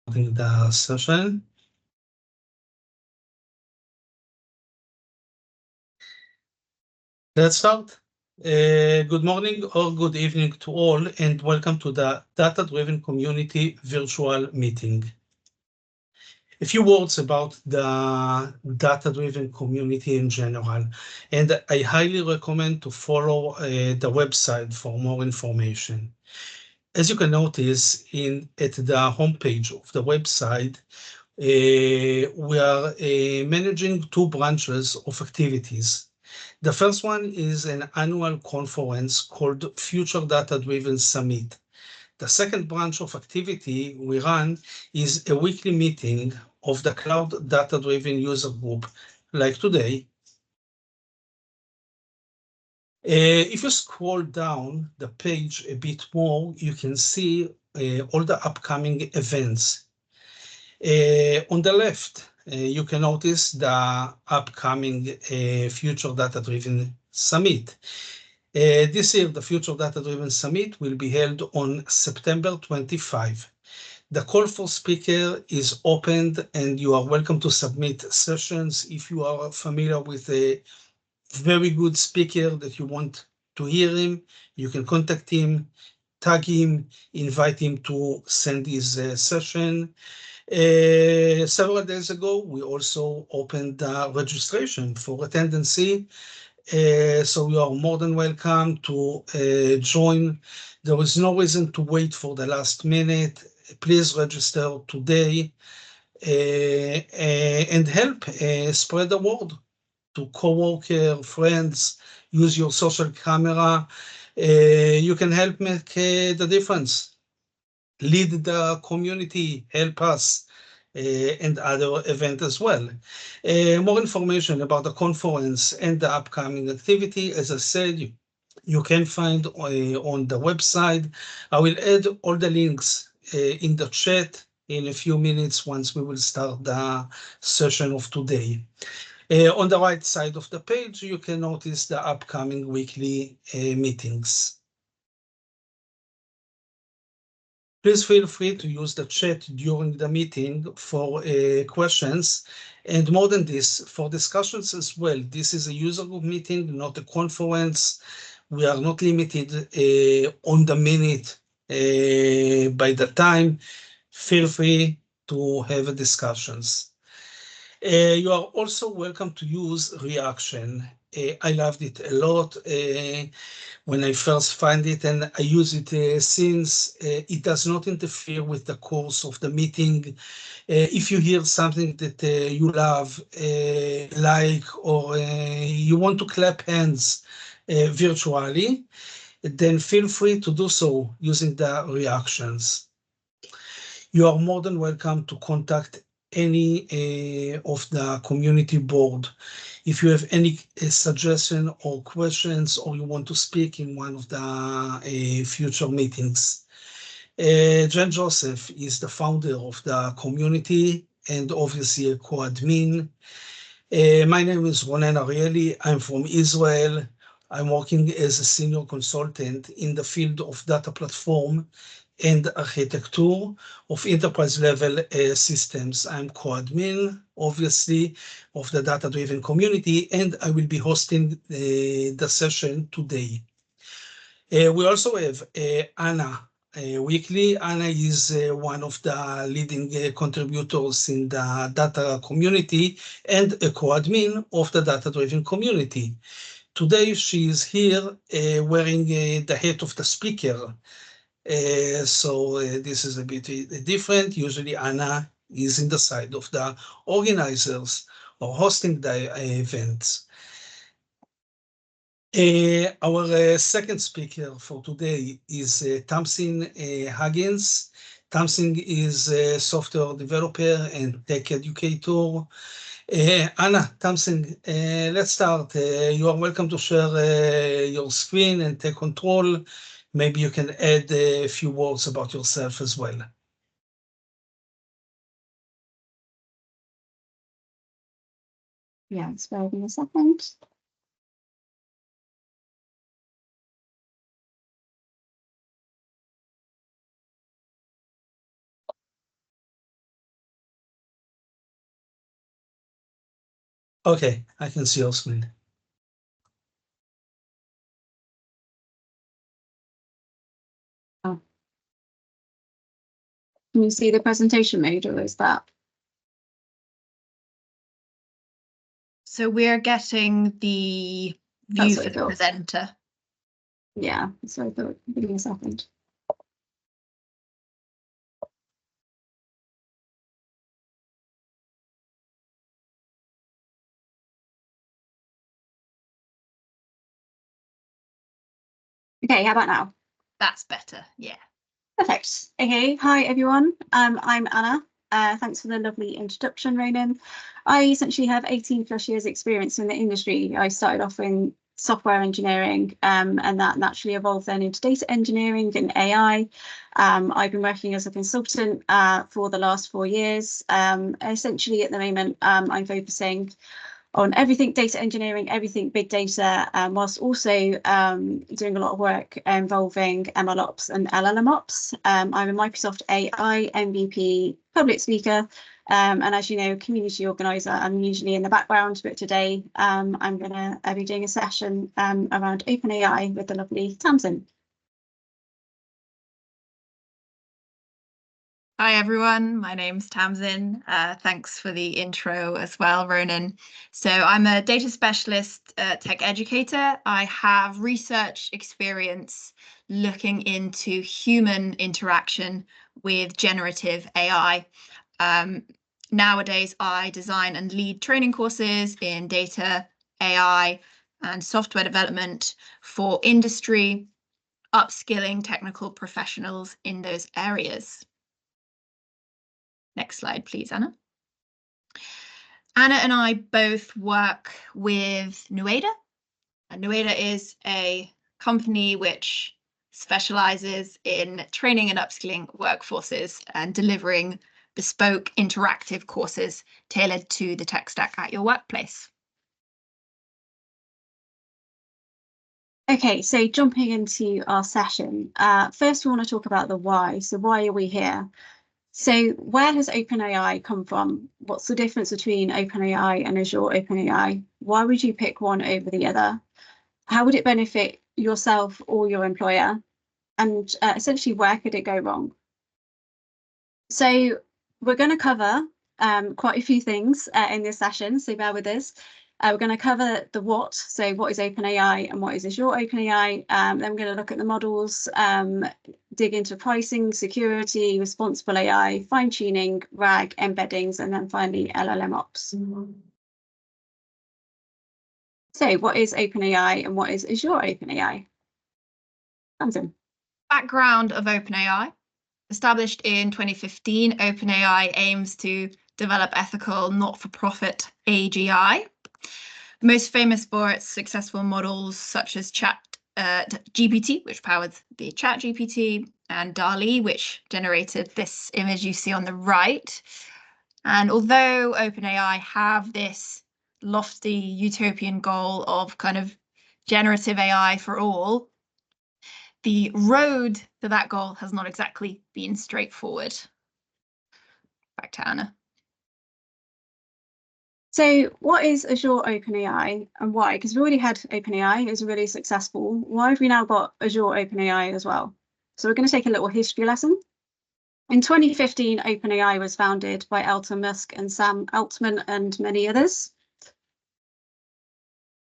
the session. Let's start. Good morning or good evening to all, and welcome to the Data-Driven Community virtual meeting. A few words about the data-driven community in general, and I highly recommend to follow the website for more information. As you can notice at the homepage of the website, we are managing two branches of activities. The first one is an annual conference called Future Data Driven Summit. The second branch of activity we run is a weekly meeting of the Cloud Data Driven User Group, like today. If you scroll down the page a bit more, you can see all the upcoming events. On the left, you can notice the upcoming Future Data Driven Summit. This year, the Future Data Driven Summit will be held on September 25. The call for speaker is opened, and you are welcome to submit sessions. If you are familiar with a very good speaker that you want to hear him, you can contact him, tag him, invite him to send his session. Several days ago, we also opened the registration for attendance. So you are more than welcome to join. There is no reason to wait for the last minute. Please register today and help spread the word to coworker, friends. Use your social camera. You can help make the difference. Lead the community, help us, and other events as well. More information about the conference and the upcoming activity, as I said, you can find on the website. I will add all the links in the chat in a few minutes once we will start the session of today. On the right side of the page, you can notice the upcoming weekly meetings. Please feel free to use the chat during the meeting for questions, and more than this, for discussions as well. This is a user group meeting, not a conference. We are not limited on the minute by the time. Feel free to have discussions. You are also welcome to use reaction. I loved it a lot when I first find it, and I use it since. It does not interfere with the course of the meeting. If you hear something that you love, or you want to clap hands virtually, then feel free to do so using the reactions. You are more than welcome to contact any of the community board. If you have any suggestion or questions, or you want to speak in one of the future meetings. Jen Joseph is the founder of the community and obviously a co-admin. My name is Ronen Arieli. I'm from Israel. I'm working as a senior consultant in the field of data platform and architecture of enterprise-level systems. I'm co-admin, obviously, of the data-driven community, and I will be hosting the session today. We also have Anna Weekly. Anna is one of the leading contributors in the data community and a co-admin of the data-driven community. Today, she is here wearing the hat of the speaker. So this is a bit different. Usually Anna is in the side of the organizers or hosting the events. Our second speaker for today is Tamsin Huggins. Tamsin is a software developer and tech educator. Anna, Tamsin, let's start. You are welcome to share your screen and take control. Maybe you can add a few words about yourself as well. Yeah, spare me a second. Okay, I can see your screen. Oh. Can you see the presentation mode, or is that? So we're getting the view for the presenter. Yeah, so I thought, give me a second. Okay, how about now? That's better, yeah. Perfect. Okay, hi everyone. I'm Anna. Thanks for the lovely introduction, Ronan. I essentially have 18 plus years experience in the industry. I started off in software engineering, and that naturally evolved then into data engineering and AI. I've been working as a consultant for the last 4 years. Essentially at the moment, I'm focusing on everything data engineering, everything big data, whilst also doing a lot of work involving MLOps and LLMops. I'm a Microsoft AI MVP public speaker, and as you know, community organizer. I'm usually in the background, but today I'm going to be doing a session around OpenAI with the lovely Tamsin. Hi everyone, my name's Tamsin. Thanks for the intro as well, Ronan. So I'm a data specialist tech educator. I have research experience looking into human interaction with generative AI. Nowadays, I design and lead training courses in data, AI, and software development for industry, upskilling technical professionals in those areas. Next slide, please, Anna. Anna and I both work with Nueda. And Nueda is a company which specializes in training and upskilling workforces and delivering bespoke interactive courses tailored to the tech stack at your workplace. Okay, so jumping into our session, first we want to talk about the why. So why are we here? So where has OpenAI come from? What's the difference between OpenAI and Azure OpenAI? Why would you pick one over the other? How would it benefit yourself or your employer? And essentially, where could it go wrong? So we're going to cover quite a few things in this session, so bear with us. We're going to cover the what, so what is OpenAI and what is Azure OpenAI. Then we're going to look at the models, dig into pricing, security, responsible AI, fine-tuning, RAG, embeddings, and then finally LLMops. So what is OpenAI and what is Azure OpenAI? Tamsin. Background of OpenAI. Established in 2015, OpenAI aims to develop ethical, not-for-profit AGI. Most famous for its successful models such as ChatGPT, which powered the ChatGPT, and DALL, which generated this image you see on the right. And although OpenAI have this lofty utopian goal of kind of generative AI for all, the road to that goal has not exactly been straightforward. Back to Anna. So what is Azure OpenAI and why? Because we already had OpenAI, it was really successful. Why have we now got Azure OpenAI as well? So we're going to take a little history lesson. In 2015, OpenAI was founded by Elon Musk and Sam Altman and many others.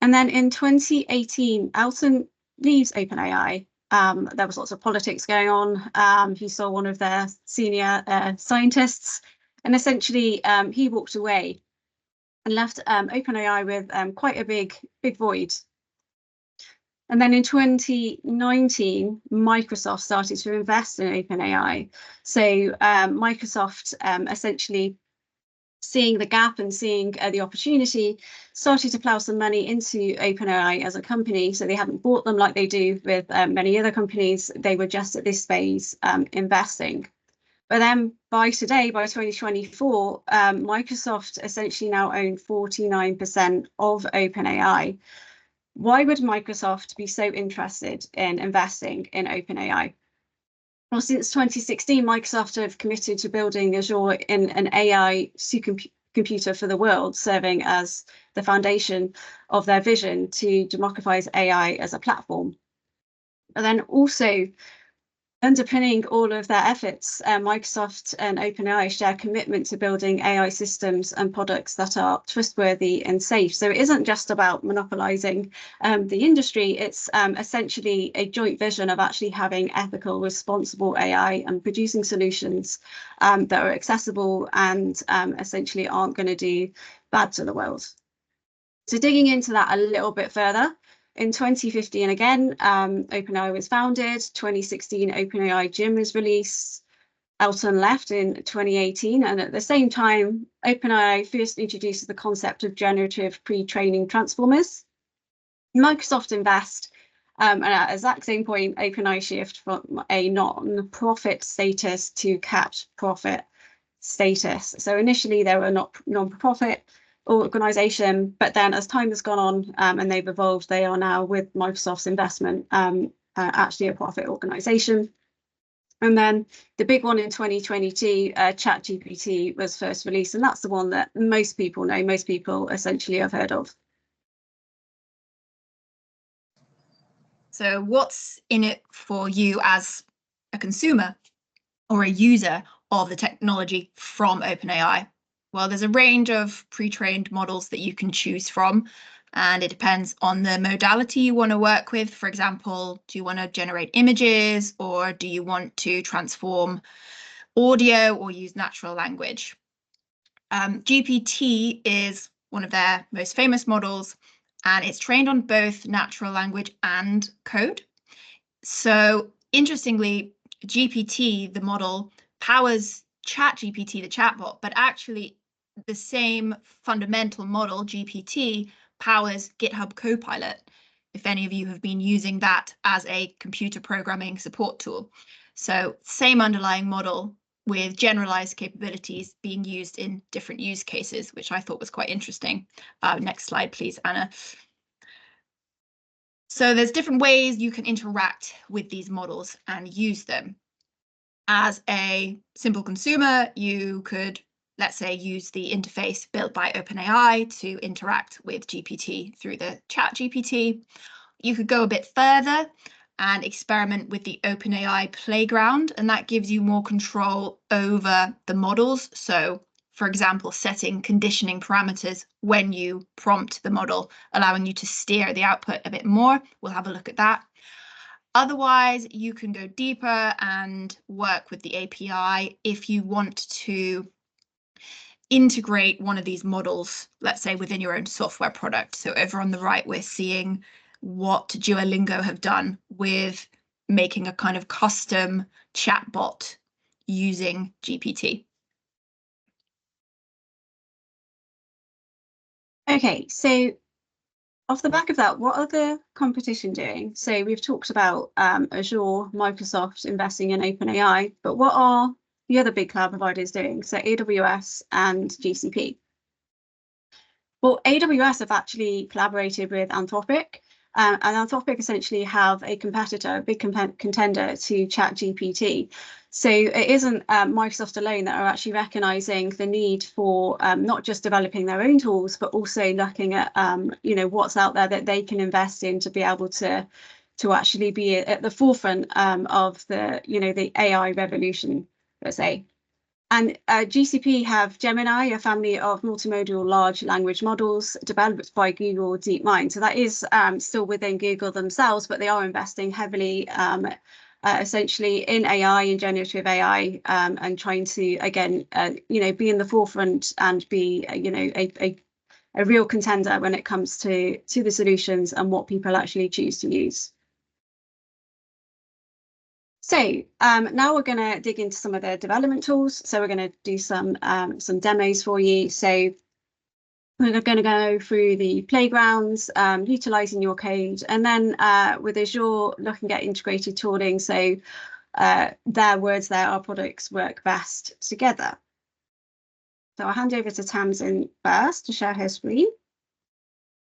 And then in 2018, Altman leaves OpenAI. There was lots of politics going on. He saw one of their senior scientists, and essentially he walked away and left OpenAI with quite a big void. And then in 2019, Microsoft started to invest in OpenAI. So Microsoft essentially seeing the gap and seeing the opportunity, started to plow some money into OpenAI as a company. So they haven't bought them like they do with many other companies. They were just at this phase investing. But then by today, by 2024, Microsoft essentially now own 49% of OpenAI. Why would Microsoft be so interested in investing in OpenAI? Well, since 2016, Microsoft have committed to building Azure in an AI computer for the world, serving as the foundation of their vision to democratize AI as a platform. And then also underpinning all of their efforts, Microsoft and OpenAI share commitment to building AI systems and products that are trustworthy and safe. So it isn't just about monopolizing the industry, it's essentially a joint vision of actually having ethical, responsible AI and producing solutions that are accessible and essentially aren't going to do bad to the world. So digging into that a little bit further, in 2015, again, OpenAI was founded. 2016, OpenAI Gym was released. Elton left in 2018. And at the same time, OpenAI first introduced the concept of generative pre-training transformers. Microsoft invest. And at the exact same point, OpenAI shift from a non-profit status to capped profit status. So initially, they were not non-profit organization, but then as time has gone on and they've evolved, they are now, with Microsoft's investment, actually a profit organization. And then the big one in 2022, ChatGPT was first released, and that's the one that most people know, most people essentially have heard of. So what's in it for you as a consumer or a user of the technology from OpenAI? Well, there's a range of pre-trained models that you can choose from, and it depends on the modality you want to work with. For example, do you want to generate images, or do you want to transform audio or use natural language? GPT is one of their most famous models, and it's trained on both natural language and code. So interestingly, GPT, the model, powers ChatGPT, the chatbot, but actually the same fundamental model, GPT, powers GitHub Copilot, if any of you have been using that as a computer programming support tool. So same underlying model with generalized capabilities being used in different use cases, which I thought was quite interesting. Next slide, please, Anna. So there's different ways you can interact with these models and use them. As a simple consumer, you could, let's say, use the interface built by OpenAI to interact with GPT through the ChatGPT. You could go a bit further and experiment with the OpenAI playground, and that gives you more control over the models. So, for example, setting conditioning parameters when you prompt the model, allowing you to steer the output a bit more. We'll have a look at that. Otherwise, you can go deeper and work with the API if you want to integrate one of these models, let's say, within your own software product. So over on the right, we're seeing what Duolingo have done with making a kind of custom chatbot using GPT. Okay, so off the back of that, what are the competition doing? So we've talked about Azure, Microsoft investing in OpenAI, but what are the other big cloud providers doing? So AWS and GCP. Well, AWS have actually collaborated with Anthropic, and Anthropic essentially have a competitor, a big contender to ChatGPT. So it isn't Microsoft alone that are actually recognizing the need for not just developing their own tools, but also looking at what's out there that they can invest in to be able to actually be at the forefront of the AI revolution, per se. And GCP have Gemini, a family of multimodal large language models developed by Google DeepMind. So that is still within Google themselves, but they are investing heavily essentially in AI and generative AI and trying to, again, be in the forefront and be, a real contender when it comes to the solutions and what people actually choose to use. So now we're going to dig into some of the development tools. So we're going to do some demos for you. So we're going to go through the playgrounds, utilizing your code, and then with Azure, looking at integrated tooling. So their words there, our products work best together. So I'll hand over to Tamsin first to share her screen.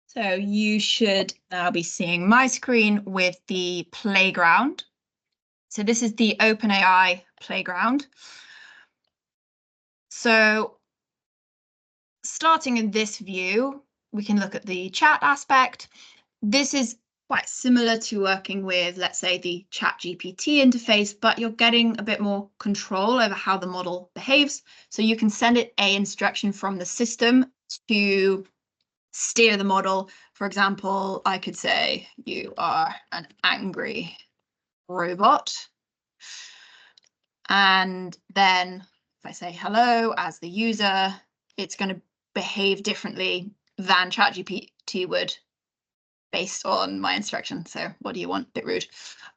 So you should now be seeing my screen with the playground. So this is the OpenAI playground. So starting in this view, we can look at the chat aspect. This is quite similar to working with, let's say, the ChatGPT interface, but you're getting a bit more control over how the model behaves. So you can send it an instruction from the system to steer the model. For example, I could say, you are an angry robot. And then if I say hello as the user, it's going to behave differently than ChatGPT would based on my instruction. So what do you want? Bit rude.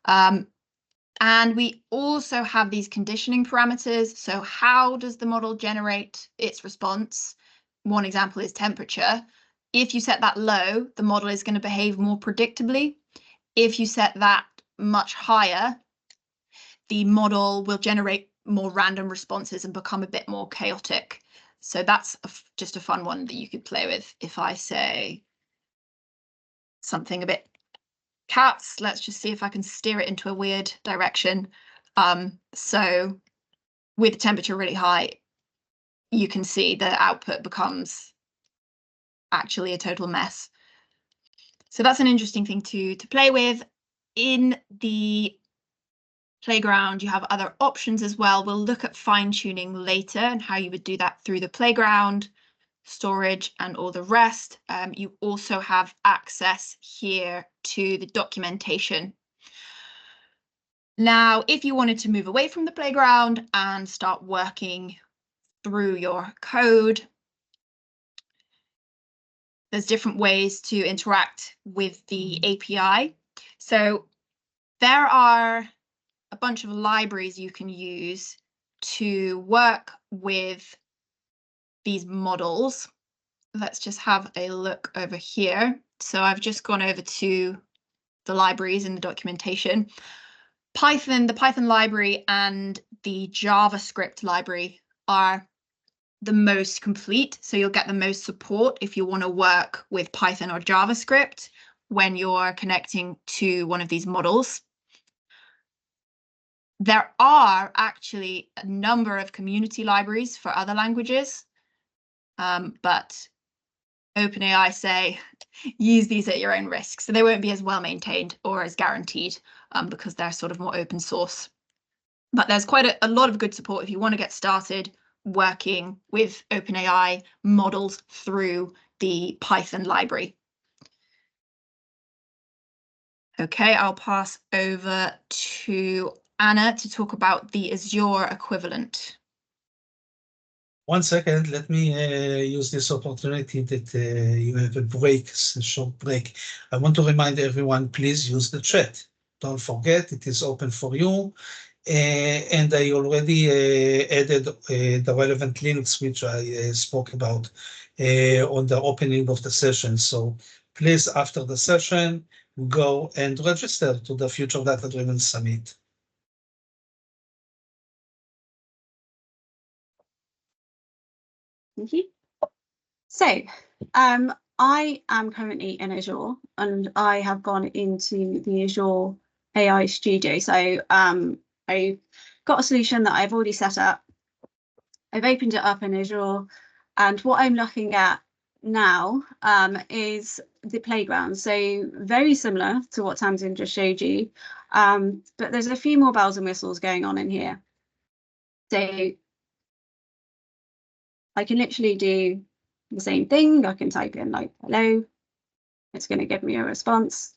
And we also have these conditioning parameters. So how does the model generate its response? One example is temperature. If you set that low, the model is going to behave more predictably. If you set that much higher, the model will generate more random responses and become a bit more chaotic. So that's just a fun one that you could play with. If I say something a bit cats, let's just see if I can steer it into a weird direction. So with temperature really high, you can see the output becomes actually a total mess. So that's an interesting thing to play with. In the playground, you have other options as well. We'll look at fine-tuning later and how you would do that through the playground, storage, and all the rest. You also have access here to the documentation. Now, if you wanted to move away from the playground and start working through your code, there's different ways to interact with the API. So there are a bunch of libraries you can use to work with these models. Let's just have a look over here. So I've just gone over to the libraries in the documentation. The Python library and the JavaScript library are the most complete. So you'll get the most support if you want to work with Python or JavaScript when you're connecting to one of these models. There are actually a number of community libraries for other languages, but OpenAI say use these at your own risk. So they won't be as well maintained or as guaranteed because they're sort of more open source. But there's quite a lot of good support if you want to get started working with OpenAI models through the Python library. Okay, I'll pass over to Anna to talk about the Azure equivalent. 1 second, let me use this opportunity that you have a short break. I want to remind everyone, please use the chat. Don't forget, it is open for you. And I already added the relevant links, which I spoke about on the opening of the session. So please, after the session, go and register to the Future Data Driven Summit. Thank you. So I am currently in Azure and I have gone into the Azure AI Studio. So I've got a solution that I've already set up. I've opened it up in Azure, and what I'm looking at now is the playground. So very similar to what Tamsin just showed you, but there's a few more bells and whistles going on in here. So I can literally do the same thing. I can type in like hello. It's going to give me a response.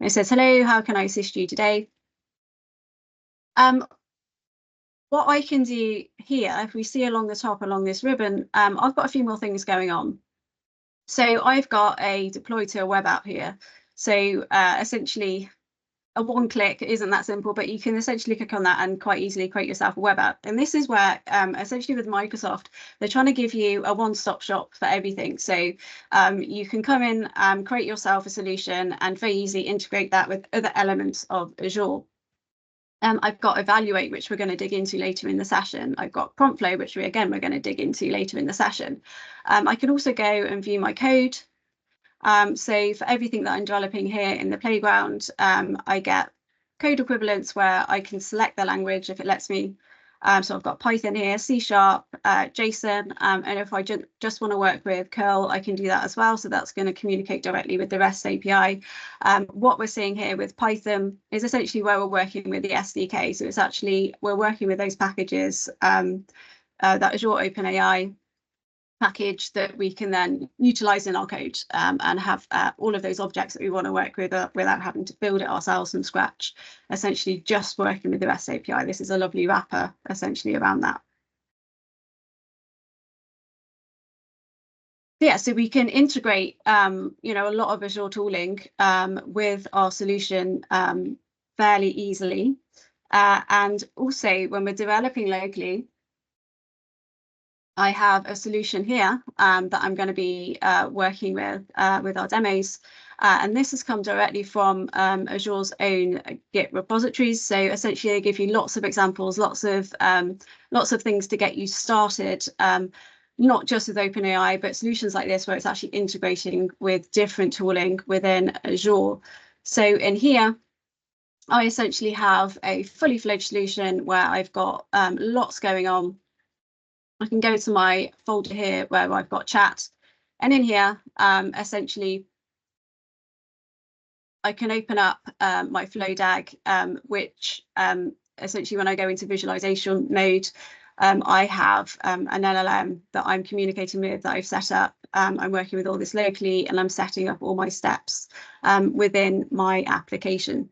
It says, hello, how can I assist you today? What I can do here, if we see along the top, along this ribbon, I've got a few more things going on. So I've got a deploy to a web app here. So essentially, a one click isn't that simple, but you can essentially click on that and quite easily create yourself a web app. And this is where essentially with Microsoft, they're trying to give you a one-stop shop for everything. So you can come in, create yourself a solution and very easily integrate that with other elements of Azure. I've got Evaluate, which we're going to dig into later in the session. I've got Prompt Flow, which we're going to dig into later in the session. I can also go and view my code. So for everything that I'm developing here in the playground, I get code equivalents where I can select the language if it lets me. So I've got Python here, C#, JSON, and if I just want to work with curl, I can do that as well. So that's going to communicate directly with the REST API. What we're seeing here with Python is essentially where we're working with the SDK. So it's actually, we're working with those packages, that Azure OpenAI package that we can then utilize in our code, and have all of those objects that we want to work with without having to build it ourselves from scratch, essentially just working with the REST API. This is a lovely wrapper essentially around that. Yeah, so we can integrate you know, a lot of Azure tooling with our solution fairly easily, and also when we're developing locally, I have a solution here that I'm going to be working with our demos, and this has come directly from Azure's own Git repositories. So essentially, they give you lots of examples, lots of things to get you started, not just with OpenAI, but solutions like this where it's actually integrating with different tooling within Azure. So in here, I essentially have a fully fledged solution where I've got lots going on. I can go to my folder here where I've got chat, and in here, essentially, I can open up my flow DAG, which essentially when I go into visualization mode, I have an LLM that I'm communicating with that I've set up. I'm working with all this locally, and I'm setting up all my steps within my application.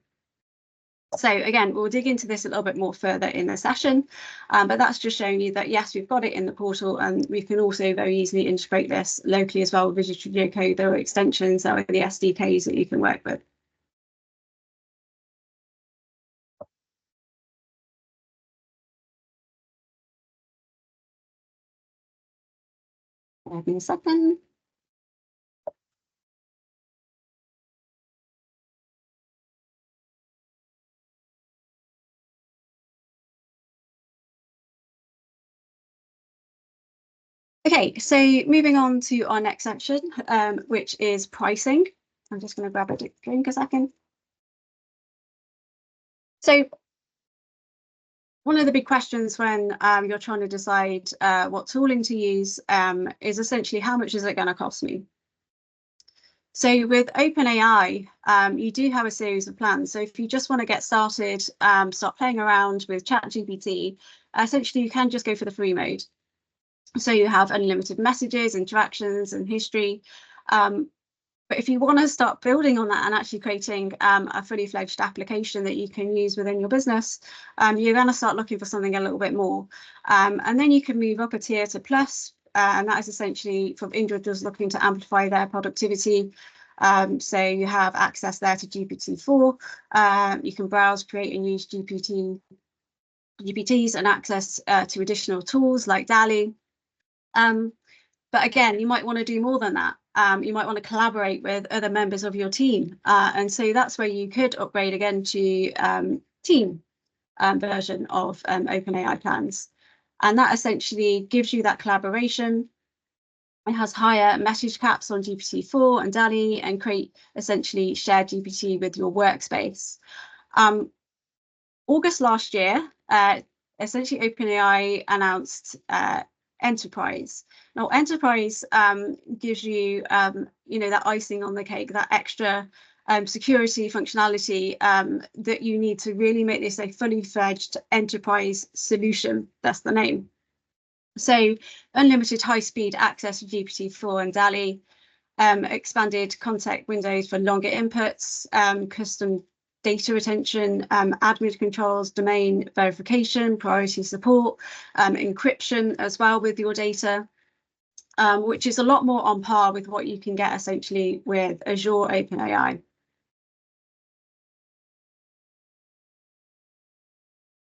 So again, we'll dig into this a little bit more further in the session, but that's just showing you that, yes, we've got it in the portal, and we can also very easily integrate this locally as well with Visual Studio Code. There are extensions, there are the SDKs that you can work with. Give me a second. Okay, so moving on to our next section, which is pricing. I'm just going to grab a drink a second. So one of the big questions when you're trying to decide what tooling to use is essentially how much is it going to cost me? So with OpenAI, you do have a series of plans. So if you just want to get started, start playing around with ChatGPT, essentially you can just go for the free mode. So you have unlimited messages, interactions, and history. But if you want to start building on that and actually creating a fully fledged application that you can use within your business, you're going to start looking for something a little bit more. And then you can move up a tier to Plus, and that is essentially for individuals looking to amplify their productivity. So you have access there to GPT-4. You can browse, create, and use GPTs and access to additional tools like DALL. But again, you might want to do more than that. You might want to collaborate with other members of your team. And so that's where you could upgrade again to team version of OpenAI plans. And that essentially gives you that collaboration. It has higher message caps on GPT-4 and DALL and create essentially shared GPT with your workspace. August last year, essentially OpenAI announced Enterprise. Now, Enterprise gives you, you know, that icing on the cake, that extra security functionality that you need to really make this a fully fledged enterprise solution. That's the name. So unlimited high-speed access to GPT-4 and DALL, expanded context windows for longer inputs, custom data retention, admin controls, domain verification, priority support, encryption as well with your data, which is a lot more on par with what you can get essentially with Azure OpenAI.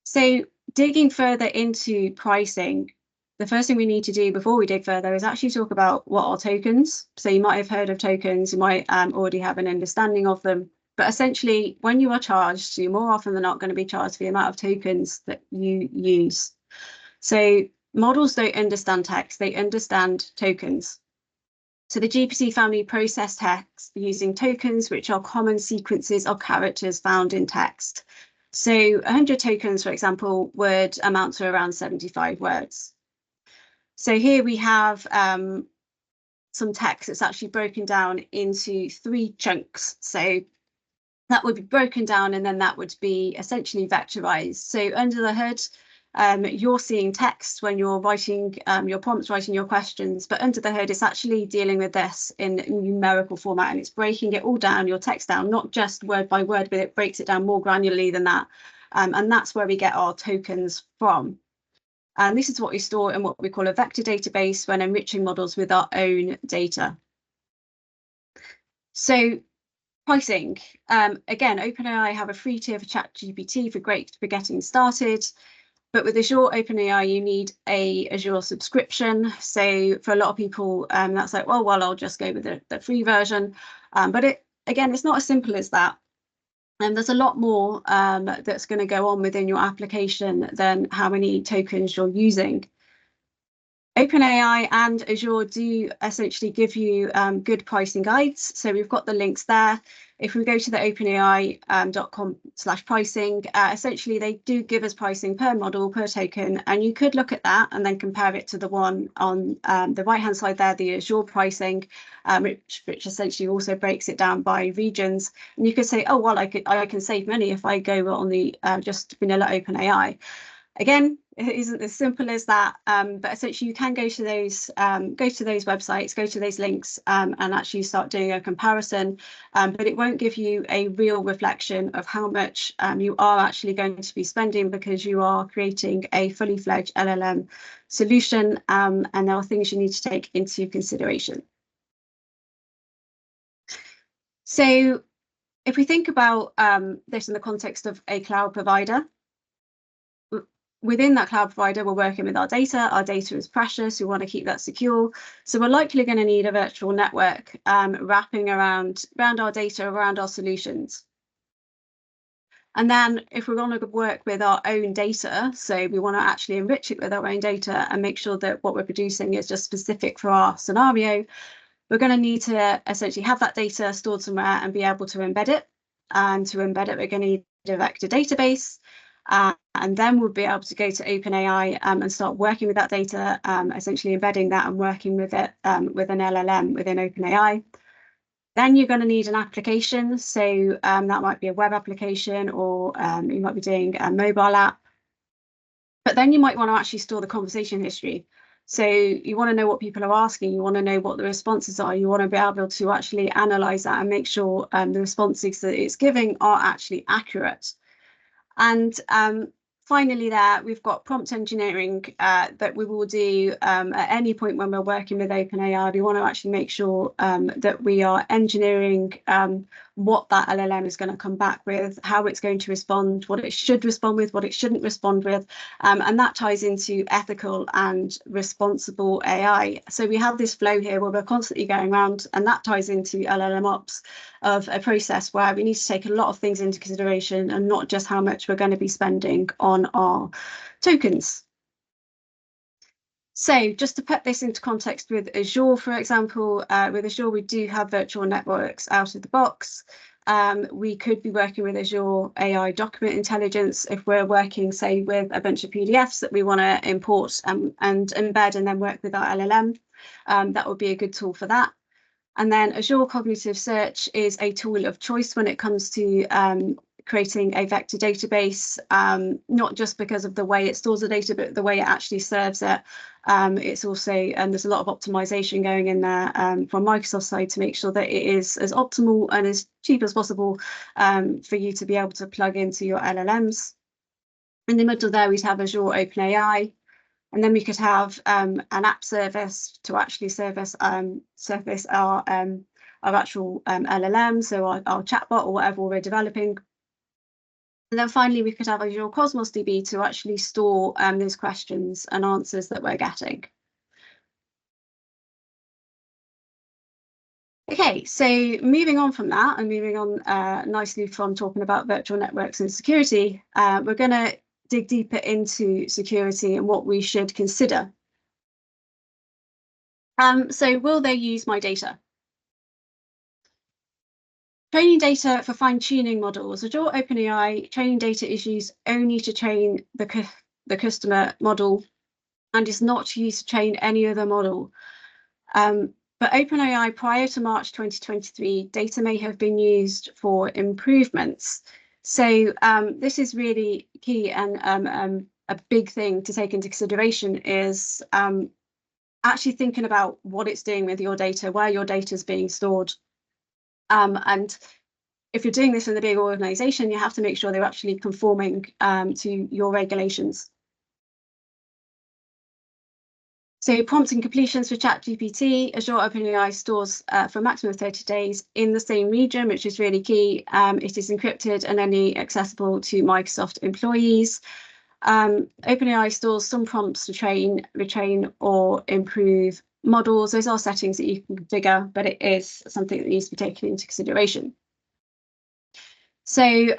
So digging further into pricing, the first thing we need to do before we dig further is actually talk about what are tokens. So you might have heard of tokens, you might already have an understanding of them. But essentially, when you are charged, you're more often than not going to be charged for the amount of tokens that you use. So models don't understand text, they understand tokens. So the GPT family process text using tokens, which are common sequences of characters found in text. So 100 tokens, for example, would amount to around 75 words. So here we have some text that's actually broken down into 3 chunks. So that would be broken down, and then that would be essentially vectorized. So under the hood, you're seeing text when you're writing your prompts, writing your questions, but under the hood, it's actually dealing with this in numerical format, and it's breaking it all down, your text down, not just word by word, but it breaks it down more granularly than that. And that's where we get our tokens from. And this is what we store in what we call a vector database when enriching models with our own data. So pricing, again, OpenAI have a free tier for ChatGPT for getting started. But with Azure OpenAI, you need a Azure subscription. So for a lot of people, that's like, well, I'll just go with the free version. But again, it's not as simple as that. And there's a lot more that's going to go on within your application than how many tokens you're using. OpenAI and Azure do essentially give you good pricing guides. So we've got the links there. If we go to the openai.com/pricing, essentially they do give us pricing per model, per token, and you could look at that and then compare it to the one on the right-hand side there, the Azure pricing, which essentially also breaks it down by regions. And you could say, oh, well, I can save money if I go on the just vanilla OpenAI. Again, it isn't as simple as that, but essentially you can go to those websites, go to those links, and actually start doing a comparison. But it won't give you a real reflection of how much you are actually going to be spending, because you are creating a fully fledged LLM solution, and there are things you need to take into consideration. So if we think about this in the context of a cloud provider, within that cloud provider, we're working with our data. Our data is precious. We want to keep that secure. So we're likely going to need a virtual network wrapping around our data, around our solutions. And then if we're going to work with our own data, so we want to actually enrich it with our own data and make sure that what we're producing is just specific for our scenario, we're going to need to essentially have that data stored somewhere and be able to embed it. And to embed it, we're going to need a vector database. And then we'll be able to go to OpenAI and start working with that data, essentially embedding that and working with it with an LLM within OpenAI. Then you're going to need an application. So that might be a web application, or you might be doing a mobile app. But then you might want to actually store the conversation history. So you want to know what people are asking. You want to know what the responses are. You want to be able to actually analyze that and make sure the responses that it's giving are actually accurate. And finally there, we've got prompt engineering that we will do at any point when we're working with OpenAI. We want to actually make sure that we are engineering what that LLM is going to come back with, how it's going to respond, what it should respond with, what it shouldn't respond with. And that ties into ethical and responsible AI. So we have this flow here where we're constantly going around, and that ties into LLM ops of a process where we need to take a lot of things into consideration, and not just how much we're going to be spending on our tokens. So just to put this into context with Azure, for example, with Azure, we do have virtual networks out of the box. We could be working with Azure AI document intelligence if we're working, say, with a bunch of PDFs that we want to import and embed and then work with our LLM. That would be a good tool for that. And then Azure Cognitive Search is a tool of choice when it comes to creating a vector database, not just because of the way it stores the data, but the way it actually serves it. It's also, there's a lot of optimization going in there from Microsoft's side to make sure that it is as optimal and as cheap as possible for you to be able to plug into your LLMs. In the middle there, we'd have Azure OpenAI. And then we could have an app service to actually service our actual LLM, so our chatbot or whatever we're developing. And then finally, we could have Azure Cosmos DB to actually store those questions and answers that we're getting. Okay, so moving on from that and moving on nicely from talking about virtual networks and security, we're going to dig deeper into security and what we should consider. So will they use my data? Training data for fine-tuning models. Azure OpenAI training data is used only to train the customer model and is not used to train any other model. But OpenAI prior to March 2023, data may have been used for improvements. So this is really key, and a big thing to take into consideration is actually thinking about what it's doing with your data, where your data is being stored. And if you're doing this in a big organization, you have to make sure they're actually conforming to your regulations. So prompts and completions for ChatGPT, Azure OpenAI stores for a maximum of 30 days in the same region, which is really key. It is encrypted and only accessible to Microsoft employees. OpenAI stores some prompts to train, retrain, or improve models. Those are settings that you can configure, but it is something that needs to be taken into consideration. So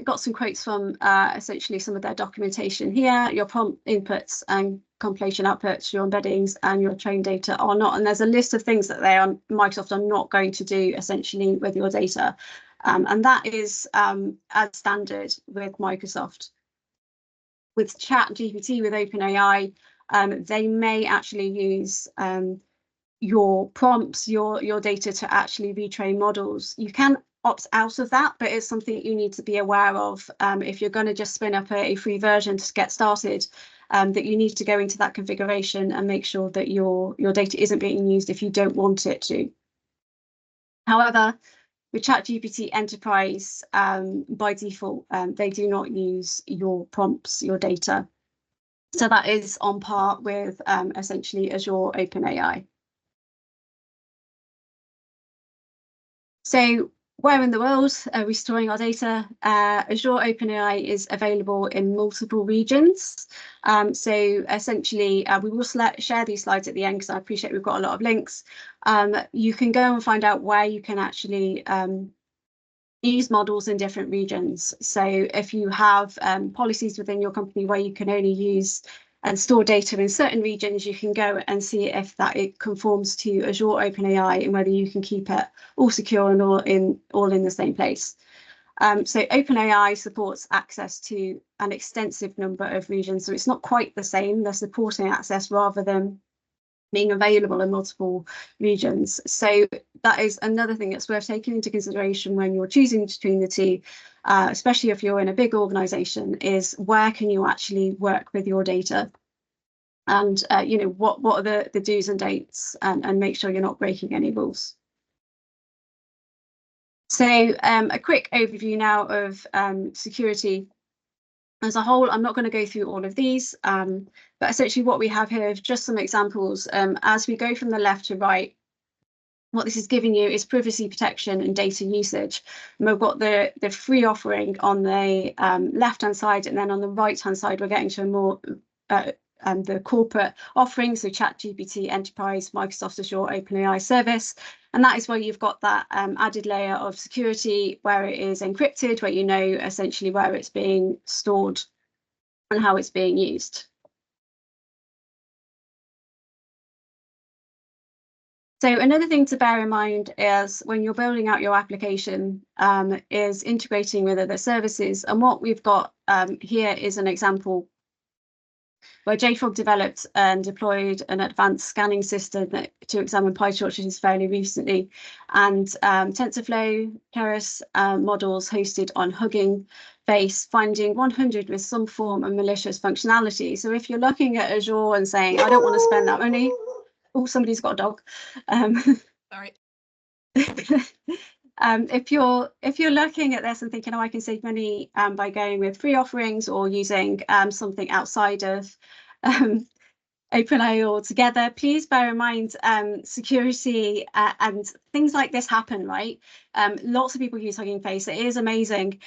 got some quotes from essentially some of their documentation here. Your prompt inputs and compilation outputs, your embeddings and your trained data are not. And there's a list of things that Microsoft are not going to do essentially with your data. And that is as standard with Microsoft. With ChatGPT, with OpenAI, they may actually use your prompts, your data to actually retrain models. You can opt out of that, but it's something you need to be aware of if you're going to just spin up a free version to get started, that you need to go into that configuration and make sure that your data isn't being used if you don't want it to. However, with ChatGPT Enterprise, by default, they do not use your prompts, your data. So that is on par with essentially Azure OpenAI. So where in the world are we storing our data? Azure OpenAI is available in multiple regions. So essentially, we will share these slides at the end because I appreciate we've got a lot of links. You can go and find out where you can actually use models in different regions. So if you have policies within your company where you can only use and store data in certain regions, you can go and see if it conforms to Azure OpenAI and whether you can keep it all secure and all in the same place. So OpenAI supports access to an extensive number of regions, so it's not quite the same. They're supporting access rather than being available in multiple regions. So that is another thing that's worth taking into consideration when you're choosing between the two, especially if you're in a big organization, is where can you actually work with your data? And you know, what are the do's and don'ts, and make sure you're not breaking any rules. So a quick overview now of security as a whole. I'm not going to go through all of these, but essentially what we have here is just some examples. As we go from the left to right, what this is giving you is privacy protection and data usage. And we've got the free offering on the left-hand side, and then on the right-hand side, we're getting to a more the corporate offering, so ChatGPT Enterprise, Microsoft Azure OpenAI service. And that is where you've got that added layer of security, where it is encrypted, where you know essentially where it's being stored and how it's being used. So another thing to bear in mind is when you're building out your application is integrating with other services. And what we've got here is an example where JFrog developed and deployed an advanced scanning system to examine PyTorches fairly recently, and TensorFlow, Keras models hosted on Hugging Face, finding 100 with some form of malicious functionality. So if you're looking at Azure and saying, I don't want to spend that money, oh, somebody's got a dog. Sorry. If you're looking at this and thinking, oh, I can save money by going with free offerings or using something outside of OpenAI altogether, please bear in mind security and things like this happen, right? Lots of people use Hugging Face. It is amazing.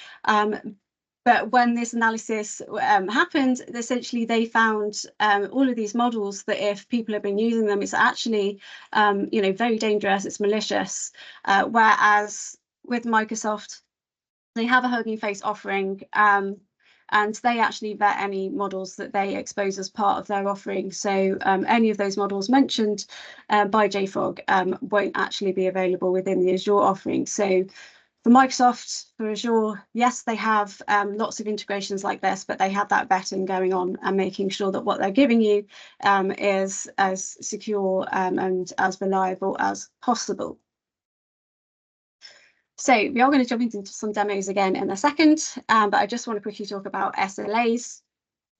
But when this analysis happened, essentially they found all of these models that if people have been using them, it's actually, you know, very dangerous. It's malicious. Whereas with Microsoft, they have a Hugging Face offering, and they actually vet any models that they expose as part of their offering. So any of those models mentioned by JFrog won't actually be available within the Azure offering. So For Microsoft, for Azure, yes, they have lots of integrations like this, but they have that vetting going on and making sure that what they're giving you is as secure and as reliable as possible. So we are going to jump into some demos again in a second, but I just want to quickly talk about SLAs.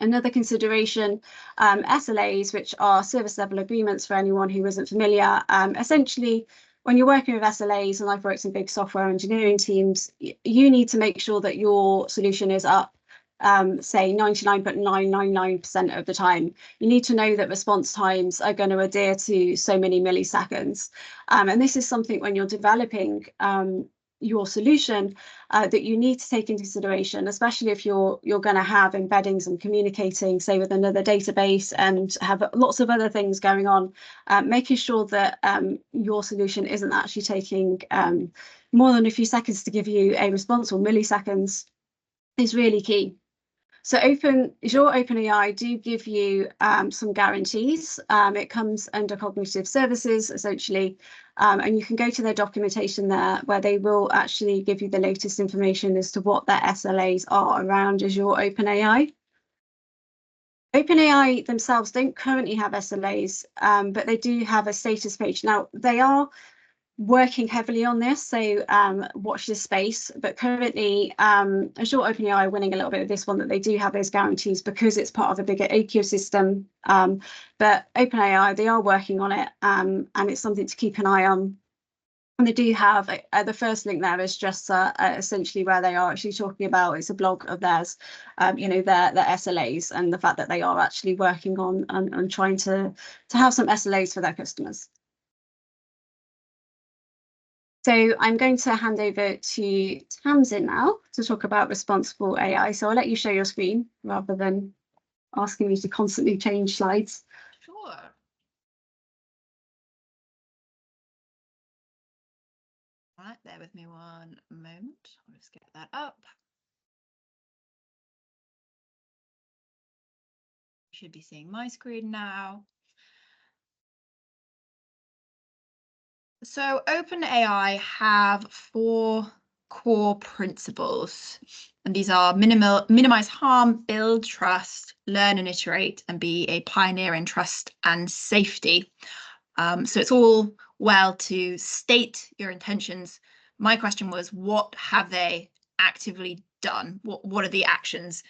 Another consideration, SLAs, which are service level agreements for anyone who isn't familiar. Essentially, when you're working with SLAs, and I've worked in big software engineering teams, you need to make sure that your solution is up, say 99.999% of the time. You need to know that response times are going to adhere to so many milliseconds. And this is something when you're developing your solution that you need to take into consideration, especially if you're going to have embeddings and communicating, say, with another database and have lots of other things going on, making sure that your solution isn't actually taking more than a few seconds to give you a response, or milliseconds, is really key. So Azure OpenAI do give you some guarantees. It comes under cognitive services, essentially, and you can go to their documentation there, where they will actually give you the latest information as to what their SLAs are around Azure OpenAI. OpenAI themselves don't currently have SLAs, but they do have a status page. Now, they are working heavily on this, so watch this space. But currently, Azure OpenAI are winning a little bit of this one, that they do have those guarantees because it's part of a bigger ecosystem. But OpenAI, they are working on it, and it's something to keep an eye on. And they do have the first link there is just essentially where they are actually talking about. It's a blog of theirs, you know, their SLAs, and the fact that they are actually working on and trying to have some SLAs for their customers. So I'm going to hand over to Tamsin now to talk about responsible AI. So I'll let you share your screen rather than asking me to constantly change slides. Sure. All right, bear with me one moment. I'll just get that up. You should be seeing my screen now. So OpenAI have 4 core principles, and these are minimize harm, build trust, learn and iterate, and be a pioneer in trust and safety. So it's all well to state your intentions. My question was, what have they actively done? What are the actions?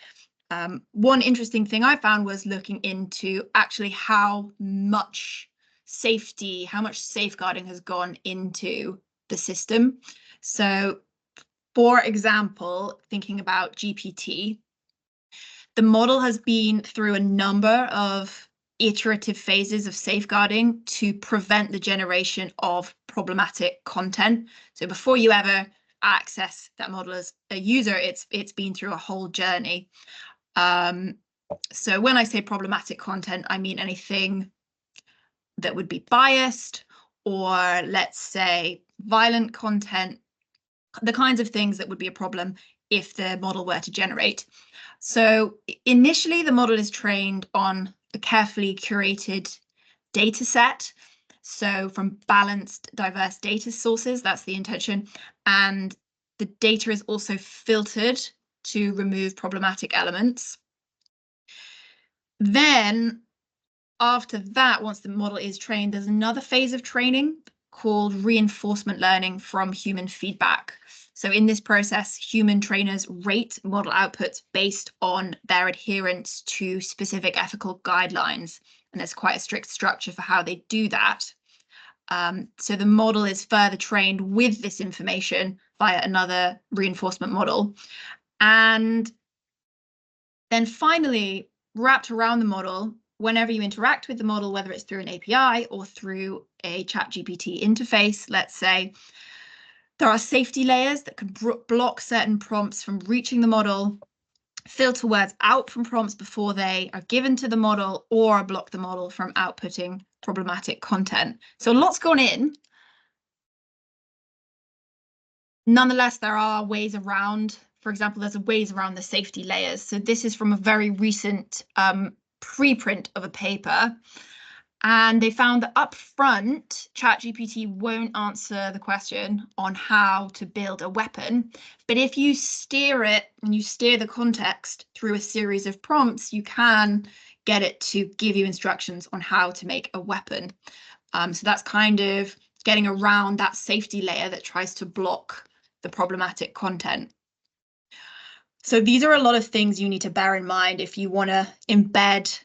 One interesting thing I found was looking into actually how much safeguarding has gone into the system. So, for example, thinking about GPT, the model has been through a number of iterative phases of safeguarding to prevent the generation of problematic content. So before you ever access that model as a user, it's been through a whole journey. So when I say problematic content, I mean anything that would be biased, or let's say violent content, the kinds of things that would be a problem if the model were to generate. So initially, the model is trained on a carefully curated data set. So from balanced, diverse data sources, that's the intention. And the data is also filtered to remove problematic elements. Then after that, once the model is trained, there's another phase of training called reinforcement learning from human feedback. So in this process, human trainers rate model outputs based on their adherence to specific ethical guidelines. And there's quite a strict structure for how they do that. So the model is further trained with this information via another reinforcement model. And then finally, wrapped around the model, whenever you interact with the model, whether it's through an API or through a ChatGPT interface, let's say, there are safety layers that can block certain prompts from reaching the model, filter words out from prompts before they are given to the model, or block the model from outputting problematic content. So lots gone in. Nonetheless, there are ways around. For example, there's ways around the safety layers. So this is from a very recent preprint of a paper. And they found that up front, ChatGPT won't answer the question on how to build a weapon. But if you steer it and you steer the context through a series of prompts, you can get it to give you instructions on how to make a weapon. So that's kind of getting around that safety layer that tries to block the problematic content. So these are a lot of things you need to bear in mind if you want to embed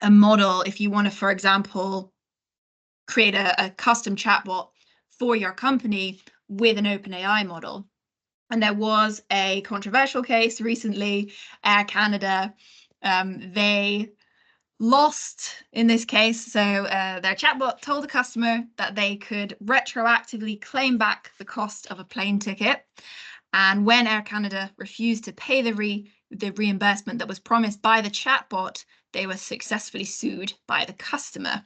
a model, if you want to, for example, create a custom chatbot for your company with an OpenAI model. And there was a controversial case recently, Air Canada. They lost in this case. So their chatbot told the customer that they could retroactively claim back the cost of a plane ticket. And when Air Canada refused to pay the reimbursement that was promised by the chatbot, they were successfully sued by the customer.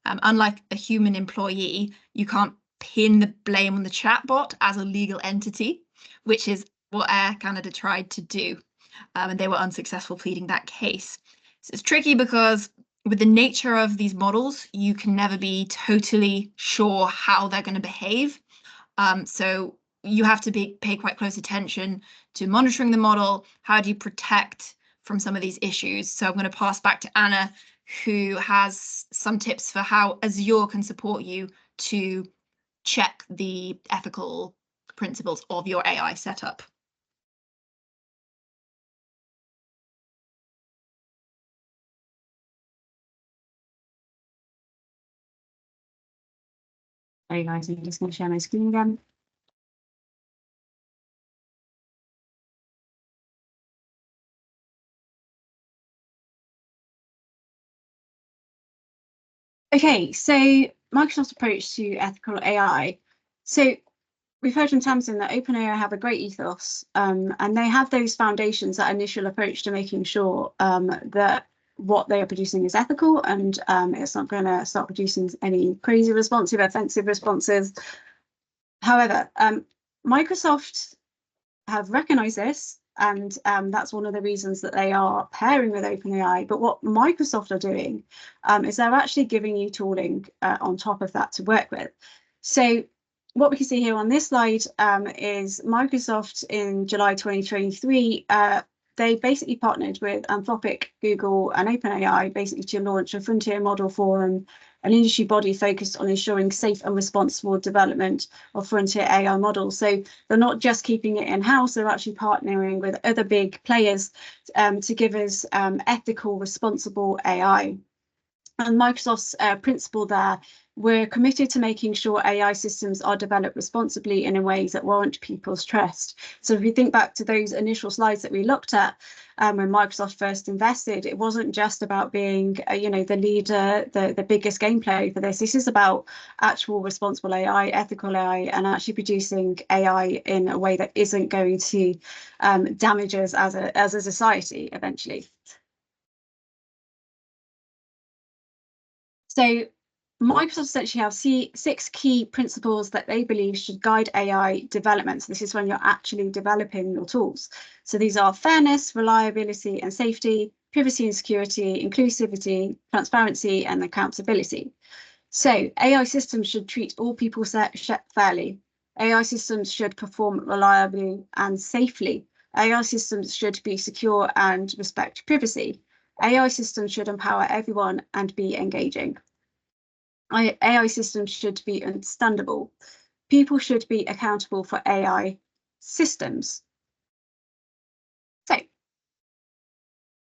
Unlike a human employee, you can't pin the blame on the chatbot as a legal entity, which is what Air Canada tried to do. And they were unsuccessful pleading that case. So it's tricky because with the nature of these models, you can never be totally sure how they're going to behave. So you have to pay quite close attention to monitoring the model. How do you protect from some of these issues? So I'm going to pass back to Anna, who has some tips for how Azure can support you to check the ethical principles of your AI setup. Hey guys, I'm just going to share my screen again. Okay, so Microsoft's approach to ethical AI. So we've heard from Tamsin that OpenAI have a great ethos, and they have those foundations, that initial approach to making sure that what they are producing is ethical, and it's not going to start producing any crazy responsive, offensive responses. However, Microsoft have recognized this, and that's one of the reasons that they are pairing with OpenAI. But what Microsoft are doing is they're actually giving you tooling on top of that to work with. So what we can see here on this slide is Microsoft in July 2023, they basically partnered with Anthropic, Google, and OpenAI basically to launch a Frontier Model Forum, an industry body focused on ensuring safe and responsible development of frontier AI models. So they're not just keeping it in-house, they're actually partnering with other big players to give us ethical, responsible AI. And Microsoft's principle there, we're committed to making sure AI systems are developed responsibly in ways that warrant people's trust. So if we think back to those initial slides that we looked at when Microsoft first invested, it wasn't just about being, the leader, the biggest game player for this. This is about actual responsible AI, ethical AI, and actually producing AI in a way that isn't going to damage us as a society eventually. So Microsoft essentially have 6 key principles that they believe should guide AI development. So this is when you're actually developing your tools. So these are fairness, reliability and safety, privacy and security, inclusivity, transparency and accountability. So AI systems should treat all people fairly. AI systems should perform reliably and safely. AI systems should be secure and respect privacy. AI systems should empower everyone and be engaging. AI systems should be understandable. People should be accountable for AI systems. So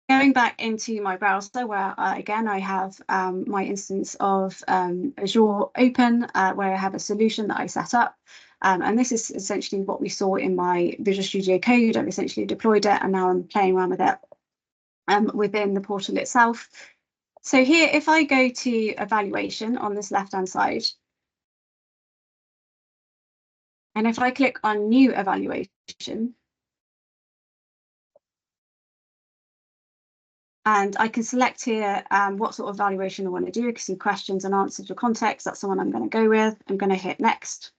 going back into my browser where again I have my instance of Azure Open where I have a solution that I set up. And this is essentially what we saw in my Visual Studio Code. I've essentially deployed it and now I'm playing around with it within the portal itself. So here, if I go to evaluation on this left-hand side, and if I click on new evaluation, and I can select here what sort of evaluation I want to do. I can see questions and answers for context. That's the one I'm going to go with. I'm going to hit next.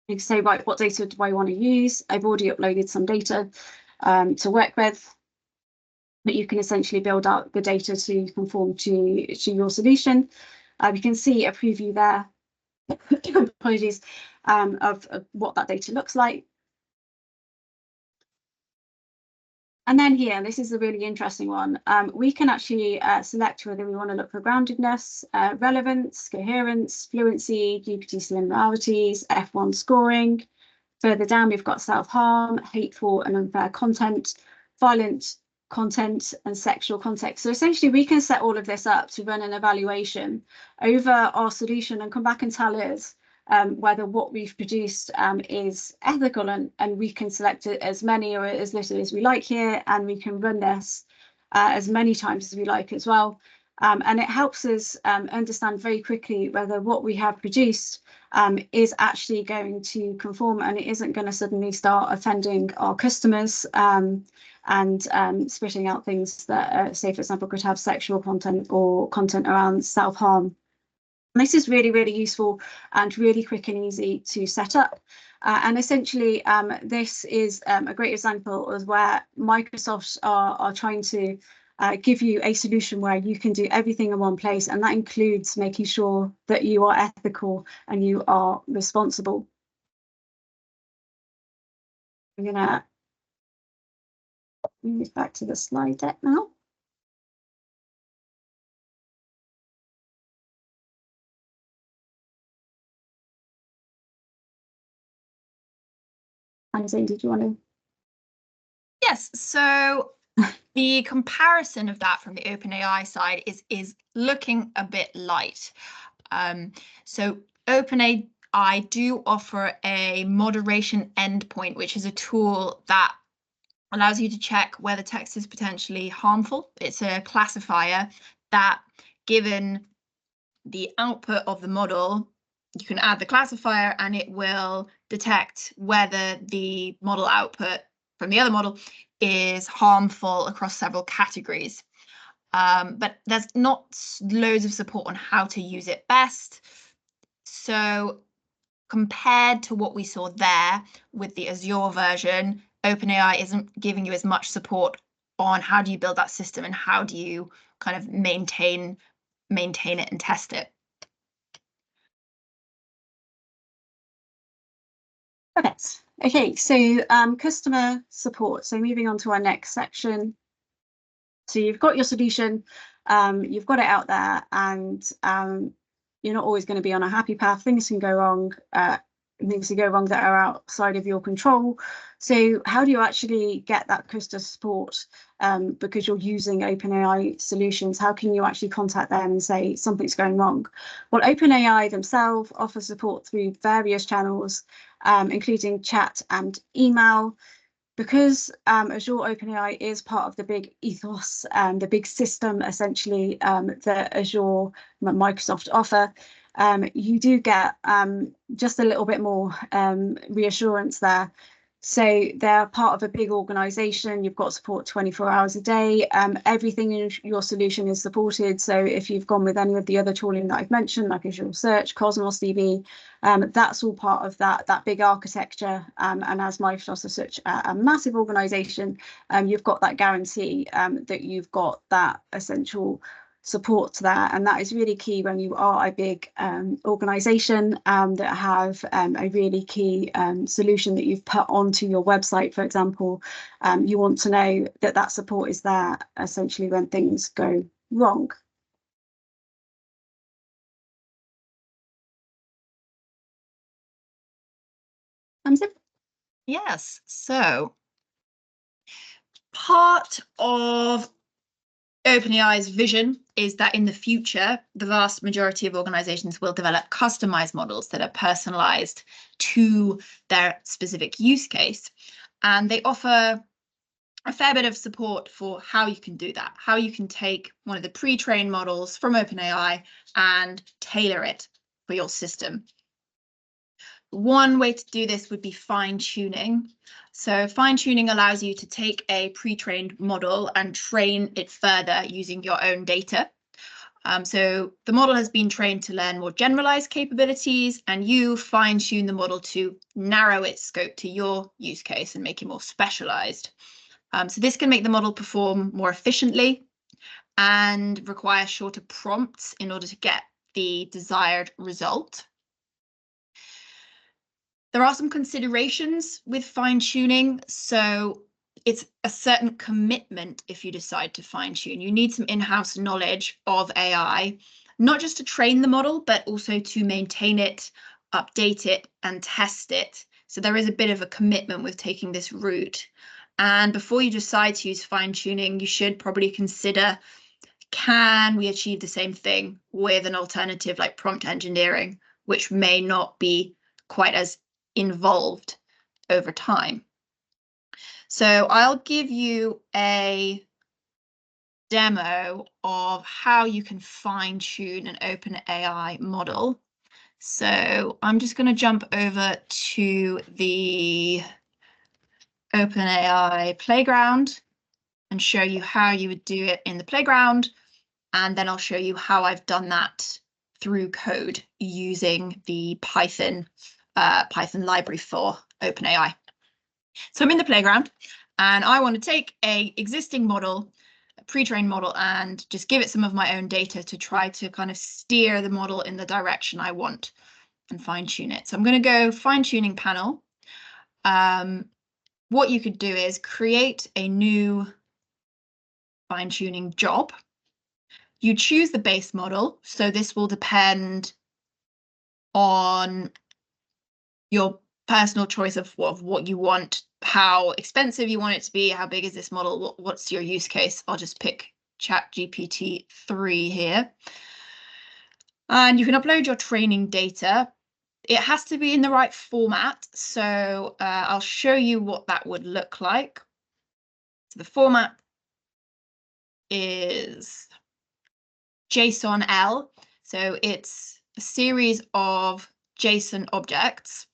You can say, right, what data do I want to use? I've already uploaded some data to work with. but you can essentially build out the data to conform to your solution. You can see a preview there, apologies, of what that data looks like. And then here, this is a really interesting one. We can actually select whether we want to look for groundedness, relevance, coherence, fluency, GPT similarities, F1 scoring. Further down, we've got self-harm, hateful and unfair content, violent content, and sexual context. So essentially, we can set all of this up to run an evaluation over our solution and come back and tell us whether what we've produced is ethical, and we can select as many or as little as we like here, and we can run this as many times as we like as well. And it helps us understand very quickly whether what we have produced is actually going to conform, and it isn't going to suddenly start offending our customers and spitting out things that, say, for example, could have sexual content or content around self-harm. This is really, really useful and really quick and easy to set up. And essentially, this is a great example of where Microsoft are trying to give you a solution where you can do everything in one place, and that includes making sure that you are ethical and you are responsible. I'm going to move back to the slide deck now. And Zane, did you want to? Yes, so the comparison of that from the OpenAI side is looking a bit light. So OpenAI do offer a moderation endpoint, which is a tool that allows you to check whether text is potentially harmful. It's a classifier that, given the output of the model, you can add the classifier and it will detect whether the model output from the other model is harmful across several categories. But there's not loads of support on how to use it best. So compared to what we saw there with the Azure version, OpenAI isn't giving you as much support on how do you build that system and how do you kind of maintain it and test it. Perfect. Okay, so customer support. So moving on to our next section. So you've got your solution, you've got it out there, and you're not always going to be on a happy path. Things can go wrong. Things can go wrong that are outside of your control. So how do you actually get that customer support because you're using OpenAI solutions? How can you actually contact them and say something's going wrong? Well, OpenAI themselves offer support through various channels, including chat and email. Because Azure OpenAI is part of the big ethos and the big system, essentially, that Azure Microsoft offer, you do get just a little bit more reassurance there. So they're part of a big organization. You've got support 24 hours a day. Everything in your solution is supported. So if you've gone with any of the other tooling that I've mentioned, like Azure Search, Cosmos DB, that's all part of that big architecture. And as Microsoft is such a massive organization, you've got that guarantee that you've got that essential support there, and that is really key when you are a big organization that have a really key solution that you've put onto your website, for example. You want to know that that support is there essentially when things go wrong. Yes, so part of OpenAI's vision is that in the future, the vast majority of organizations will develop customized models that are personalized to their specific use case. And they offer a fair bit of support for how you can do that, how you can take one of the pre-trained models from OpenAI and tailor it for your system. One way to do this would be fine-tuning. So fine-tuning allows you to take a pre-trained model and train it further using your own data. So the model has been trained to learn more generalized capabilities, and you fine-tune the model to narrow its scope to your use case and make it more specialized. So this can make the model perform more efficiently and require shorter prompts in order to get the desired result. There are some considerations with fine-tuning. So it's a certain commitment if you decide to fine-tune. You need some in-house knowledge of AI, not just to train the model, but also to maintain it, update it, and test it. So there is a bit of a commitment with taking this route. And before you decide to use fine-tuning, you should probably consider, can we achieve the same thing with an alternative like prompt engineering, which may not be quite as involved over time. So I'll give you a demo of how you can fine-tune an OpenAI model. So I'm just going to jump over to the OpenAI playground and show you how you would do it in the playground. And then I'll show you how I've done that through code using the Python library for OpenAI. So I'm in the playground and I want to take an existing model, a pre-trained model, and just give it some of my own data to try to kind of steer the model in the direction I want and fine-tune it. So I'm going to go fine-tuning panel. What you could do is create a new fine-tuning job. You choose the base model. So this will depend on your personal choice of what you want, how expensive you want it to be, how big is this model, what's your use case. I'll just pick ChatGPT 3 here. And you can upload your training data. It has to be in the right format. So I'll show you what that would look like. So the format is JSON-L. So it's a series of JSON objects.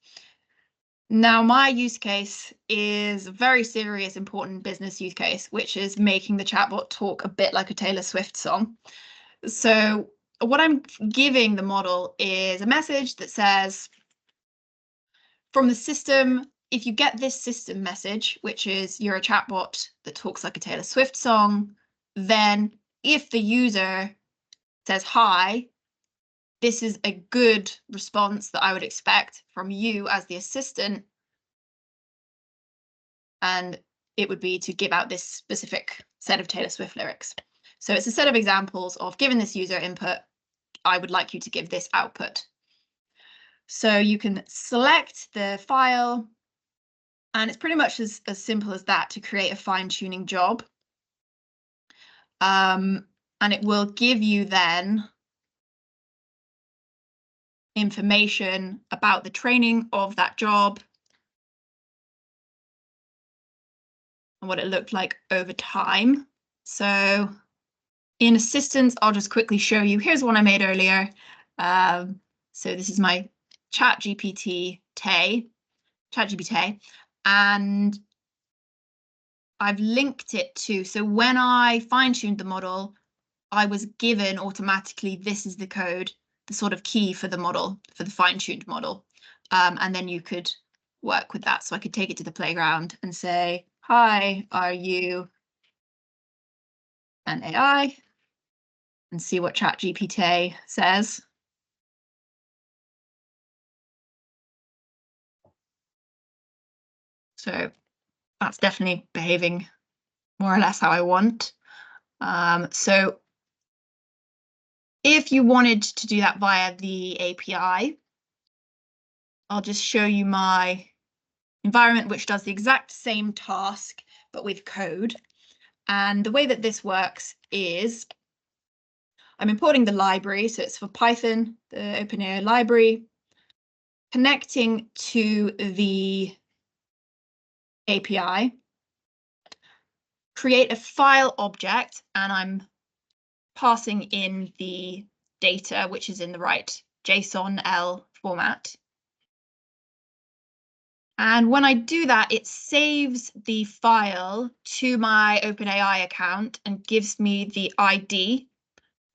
Now, my use case is a very serious, important business use case, which is making the chatbot talk a bit like a Taylor Swift song. So what I'm giving the model is a message that says, from the system, if you get this system message, which is you're a chatbot that talks like a Taylor Swift song, then if the user says hi, this is a good response that I would expect from you as the assistant. And it would be to give out this specific set of Taylor Swift lyrics. So it's a set of examples of, given this user input, I would like you to give this output. So you can select the file, and it's pretty much as simple as that to create a fine-tuning job. And it will give you then information about the training of that job and what it looked like over time. So in assistance, I'll just quickly show you. Here's one I made earlier. So this is my ChatGPT, and I've linked it to, so when I fine-tuned the model, I was given automatically, this is the code, the sort of key for the model, for the fine-tuned model. And then you could work with that. So I could take it to the playground and say, hi, are you an AI? And see what ChatGPT says. So that's definitely behaving more or less how I want. So if you wanted to do that via the API, I'll just show you my environment, which does the exact same task, but with code. And the way that this works is I'm importing the library. So it's for Python, the OpenAI library, connecting to the API, create a file object, and I'm passing in the data, which is in the right JSON-L format. And when I do that, it saves the file to my OpenAI account and gives me the ID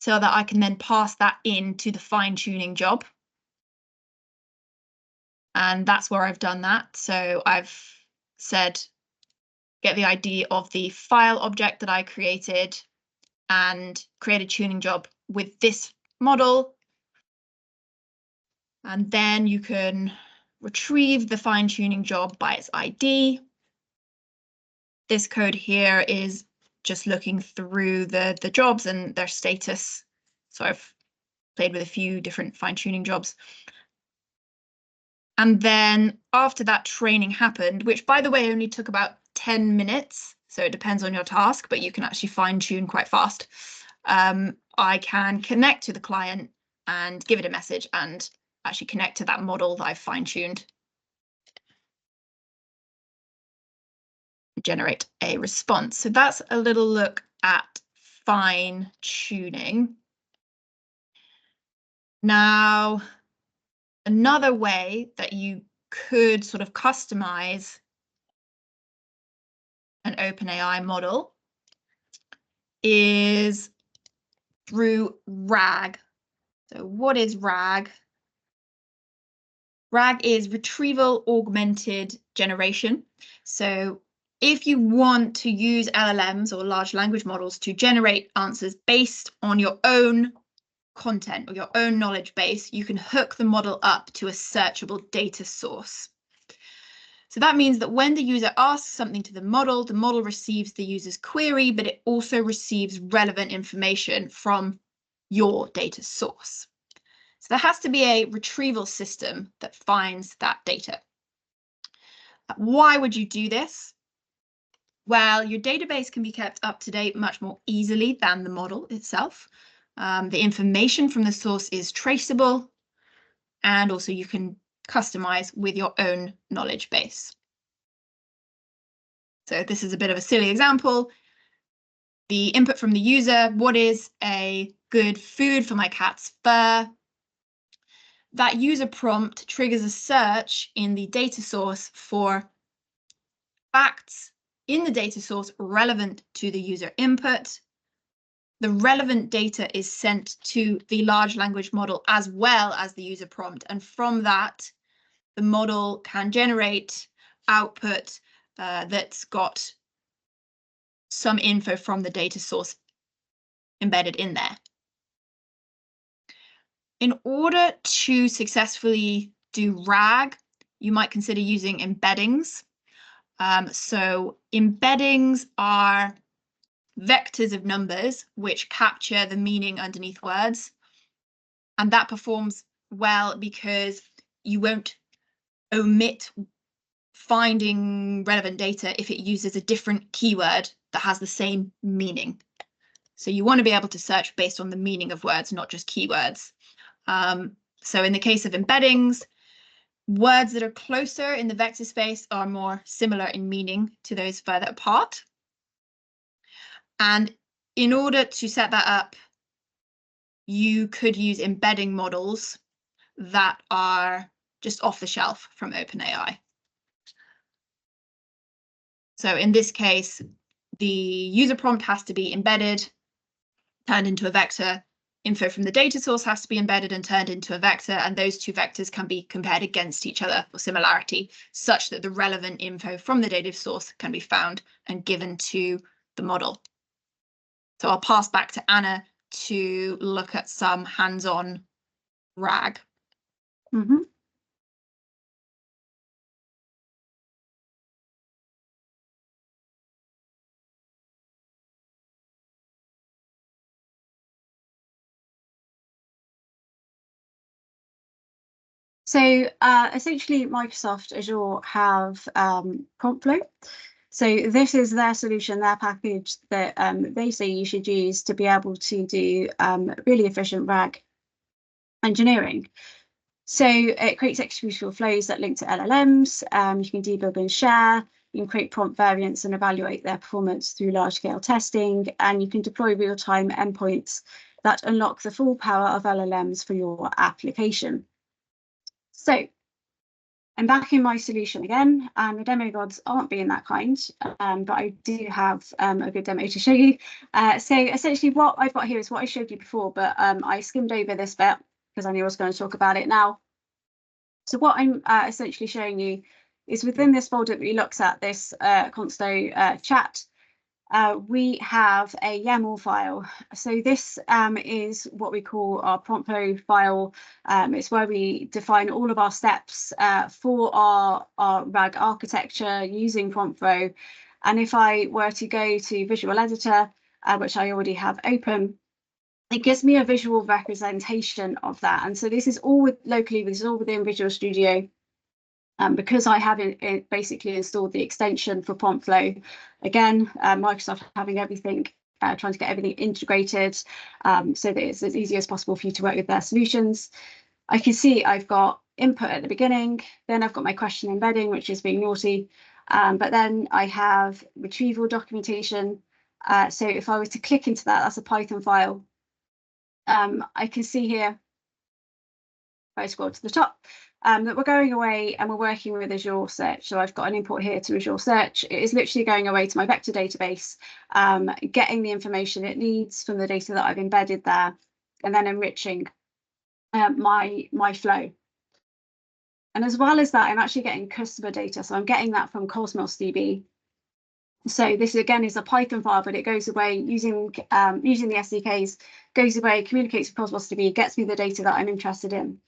so that I can then pass that into the fine-tuning job. And that's where I've done that. So I've said, get the ID of the file object that I created, and create a tuning job with this model. And then you can retrieve the fine-tuning job by its ID. This code here is just looking through the jobs and their status. So I've played with a few different fine-tuning jobs. And then after that training happened, which by the way only took about 10 minutes, so it depends on your task, but you can actually fine-tune quite fast. I can connect to the client and give it a message and actually connect to that model that I've fine-tuned. Generate a response. So that's a little look at fine-tuning. Now, another way that you could sort of customize an OpenAI model is through RAG. So what is RAG? RAG is retrieval augmented generation. So if you want to use LLMs or large language models to generate answers based on your own content or your own knowledge base, you can hook the model up to a searchable data source. So that means that when the user asks something to the model receives the user's query, but it also receives relevant information from your data source. So there has to be a retrieval system that finds that data. Why would you do this? Well, your database can be kept up to date much more easily than the model itself. The information from the source is traceable, and also you can customize with your own knowledge base. So this is a bit of a silly example. The input from the user, what is a good food for my cat's fur? That user prompt triggers a search in the data source for facts in the data source relevant to the user input. The relevant data is sent to the large language model as well as the user prompt. And from that, the model can generate output that's got some info from the data source embedded in there. In order to successfully do RAG, you might consider using embeddings. So embeddings are vectors of numbers which capture the meaning underneath words. And that performs well because you won't omit finding relevant data if it uses a different keyword that has the same meaning. So you want to be able to search based on the meaning of words, not just keywords. So in the case of embeddings, words that are closer in the vector space are more similar in meaning to those further apart. And in order to set that up, you could use embedding models that are just off the shelf from OpenAI. So in this case, the user prompt has to be embedded, turned into a vector. Info from the data source has to be embedded and turned into a vector, and those two vectors can be compared against each other for similarity, such that the relevant info from the data source can be found and given to the model. So I'll pass back to Anna to look at some hands-on RAG. Mm-hmm. So essentially, Microsoft Azure have prompt flow. So this is their solution, their package that they say you should use to be able to do really efficient RAG engineering. So it creates executable flows that link to LLMs. You can debug and share. You can create prompt variants and evaluate their performance through large-scale testing, and you can deploy real-time endpoints that unlock the full power of LLMs for your application. So I'm back in my solution again, and the demo gods aren't being that kind, but I do have a good demo to show you. So essentially what I've got here is what I showed you before, but I skimmed over this bit because I knew I was going to talk about it now. So what I'm essentially showing you is within this folder that we looked at, this consto chat, we have a YAML file. So this is what we call our prompt flow file. It's where we define all of our steps for our RAG architecture using prompt flow. And if I were to go to Visual Editor, which I already have open, it gives me a visual representation of that. And so this is all locally, this is all within Visual Studio. Because I have basically installed the extension for prompt flow. Again, Microsoft having everything, trying to get everything integrated so that it's as easy as possible for you to work with their solutions. I can see I've got input at the beginning, then I've got my question embedding, which is being naughty, but then I have retrieval documentation. So if I was to click into that, that's a Python file. I can see here, if I scroll to the top, that we're going away and we're working with Azure Search. So I've got an import here to Azure Search. It is literally going away to my vector database, getting the information it needs from the data that I've embedded there, and then enriching my flow. And as well as that, I'm actually getting customer data. So I'm getting that from Cosmos DB. So this again is a Python file, but it goes away using the SDKs, goes away, communicates with Cosmos DB, gets me the data that I'm interested in.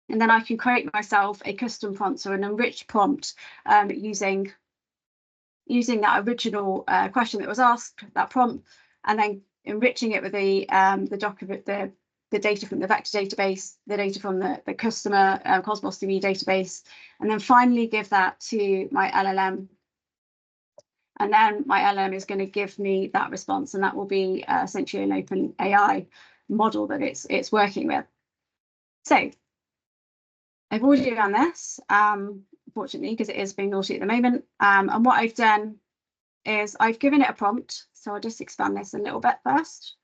And then I can create myself a custom prompt, so an enriched prompt using that original question that was asked, that prompt, and then enriching it with the document, the data from the vector database, the data from the customer Cosmos DB database, and then finally give that to my LLM. And then my LLM is going to give me that response, and that will be essentially an OpenAI model that it's working with. So I've already done this, fortunately, because it is being naughty at the moment. And what I've done is I've given it a prompt. So I'll just expand this a little bit first.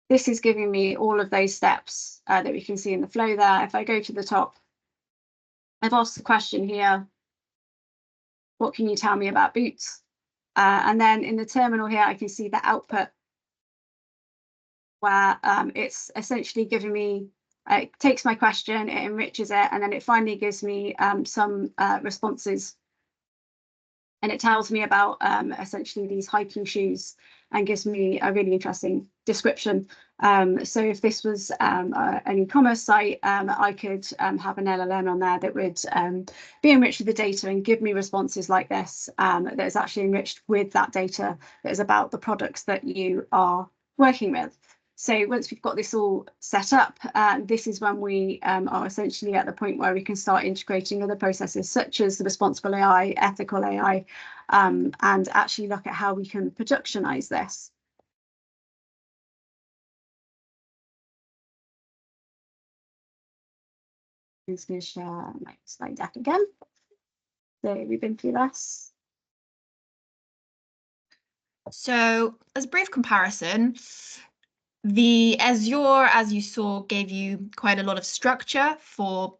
This is giving me all of those steps that we can see in the flow there. If I go to the top, I've asked the question here, what can you tell me about boots? And then in the terminal here, I can see the output where it's essentially giving me, it takes my question, it enriches it, and then it finally gives me some responses. And it tells me about essentially these hiking shoes and gives me a really interesting description. So if this was an e-commerce site, I could have an LLM on there that would be enriched with the data and give me responses like this that is actually enriched with that data that is about the products that you are working with. So once we've got this all set up, this is when we are essentially at the point where we can start integrating other processes such as the responsible AI, ethical AI, and actually look at how we can productionize this. I'm just going to share my slide deck again. So we've been through this. So as a brief comparison, the Azure, as you saw, gave you quite a lot of structure for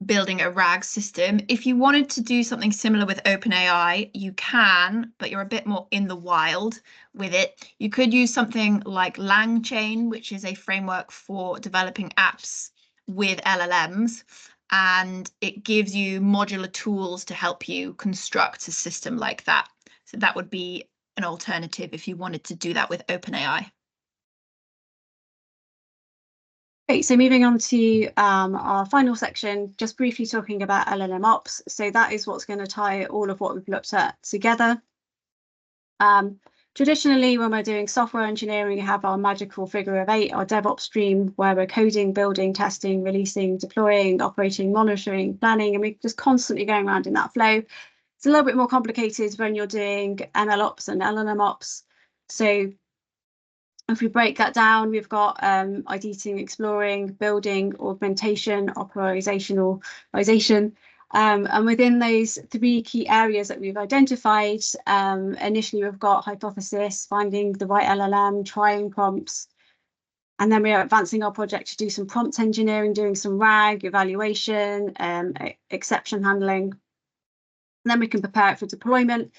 building a RAG system. If you wanted to do something similar with OpenAI, you can, but you're a bit more in the wild with it. You could use something like LangChain, which is a framework for developing apps with LLMs, and it gives you modular tools to help you construct a system like that. So that would be an alternative if you wanted to do that with OpenAI. Okay, so moving on to our final section, just briefly talking about LLM ops. So that is what's going to tie all of what we've looked at together. Traditionally, when we're doing software engineering, we have our magical figure of 8, our DevOps stream, where we're coding, building, testing, releasing, deploying, operating, monitoring, planning, and we're just constantly going around in that flow. It's a little bit more complicated when you're doing ML ops and LLM ops. So if we break that down, we've got ideating, exploring, building, augmentation, operationalization. And within those 3 key areas that we've identified, initially we've got hypothesis, finding the right LLM, trying prompts, and then we are advancing our project to do some prompt engineering, doing some RAG, evaluation, exception handling. And then we can prepare it for deployment.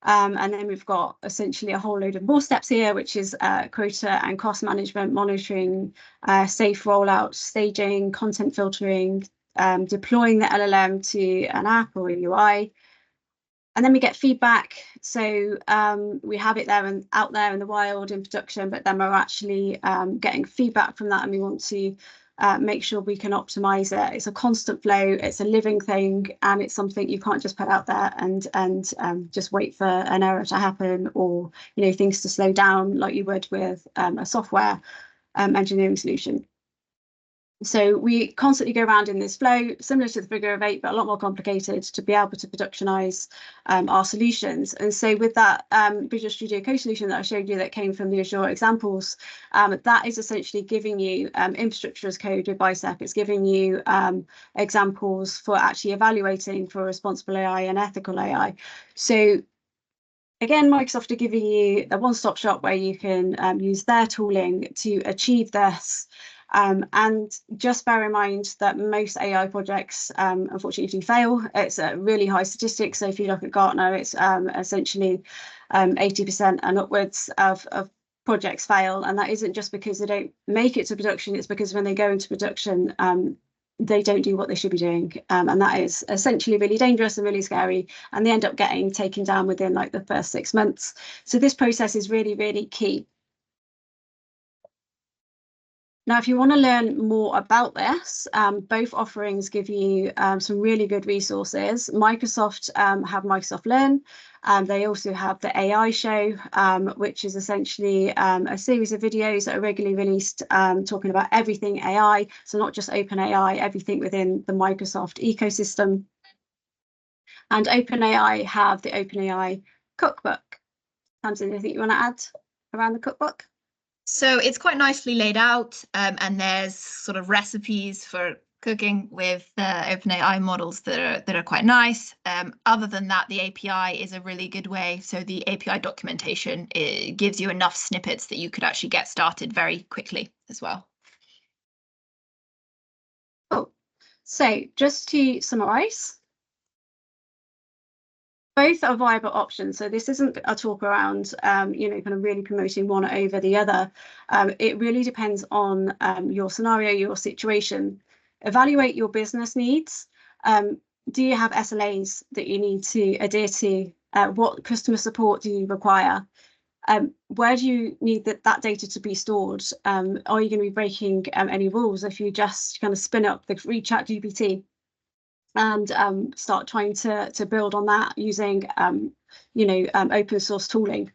And then we've got essentially a whole load of more steps here, which is quota and cost management, monitoring, safe rollout, staging, content filtering, deploying the LLM to an app or a UI. And then we get feedback. So we have it there and out there in the wild in production, but then we're actually getting feedback from that, and we want to make sure we can optimize it. It's a constant flow, it's a living thing, and it's something you can't just put out there and just wait for an error to happen, or things to slow down like you would with a software engineering solution. So we constantly go around in this flow, similar to the figure of 8, but a lot more complicated to be able to productionize our solutions. And so with that Visual Studio Code solution that I showed you that came from the Azure examples, that is essentially giving you infrastructure as code with Bicep. It's giving you examples for actually evaluating for responsible AI and ethical AI. So again, Microsoft are giving you a one-stop shop where you can use their tooling to achieve this. And just bear in mind that most AI projects, unfortunately, do fail. It's a really high statistic. So if you look at Gartner, it's essentially 80% and upwards of projects fail. And that isn't just because they don't make it to production. It's because when they go into production, they don't do what they should be doing. And that is essentially really dangerous and really scary. And they end up getting taken down within like the first 6 months. So this process is really, really key. Now, if you want to learn more about this, both offerings give you some really good resources. Microsoft have Microsoft Learn. They also have the AI show, which is essentially a series of videos that are regularly released talking about everything AI. So not just OpenAI, everything within the Microsoft ecosystem. And OpenAI have the OpenAI cookbook. Tamsin, anything you want to add around the cookbook? So it's quite nicely laid out, and there's sort of recipes for cooking with the OpenAI models that are quite nice. Other than that, the API is a really good way. So the API documentation, it gives you enough snippets that you could actually get started very quickly as well. Oh, so just to summarize, both are viable options. So this isn't a talk around, kind of really promoting one over the other. It really depends on your scenario, your situation. Evaluate your business needs. Do you have SLAs that you need to adhere to? What customer support do you require? Where do you need that data to be stored? Are you going to be breaking any rules if you just kind of spin up the free ChatGPT and start trying to build on that using open source tooling?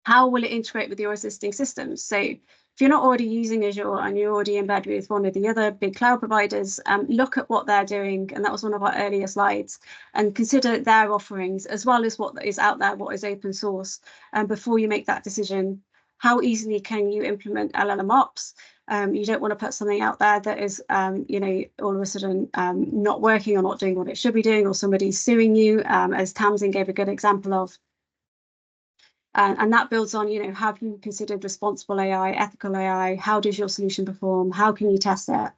How will it integrate with your existing systems? So if you're not already using Azure and you're already embedded with one of the other big cloud providers, look at what they're doing, and that was one of our earlier slides, and consider their offerings as well as what is out there, what is open source, before you make that decision. How easily can you implement LLM ops? You don't want to put something out there that is, all of a sudden not working or not doing what it should be doing, or somebody's suing you, as Tamsin gave a good example of. And that builds on, have you considered responsible AI, ethical AI? How does your solution perform? How can you test it?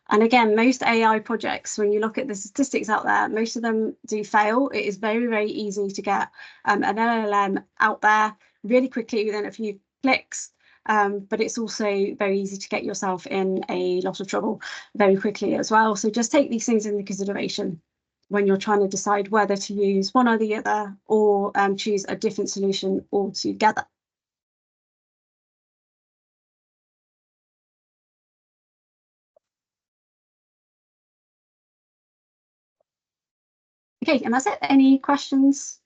And again, most AI projects, when you look at the statistics out there, most of them do fail. It is very, very easy to get an LLM out there really quickly within a few clicks. But it's also very easy to get yourself in a lot of trouble very quickly as well. So just take these things into consideration when you're trying to decide whether to use one or the other, or choose a different solution altogether. Okay, and that's it. Any questions?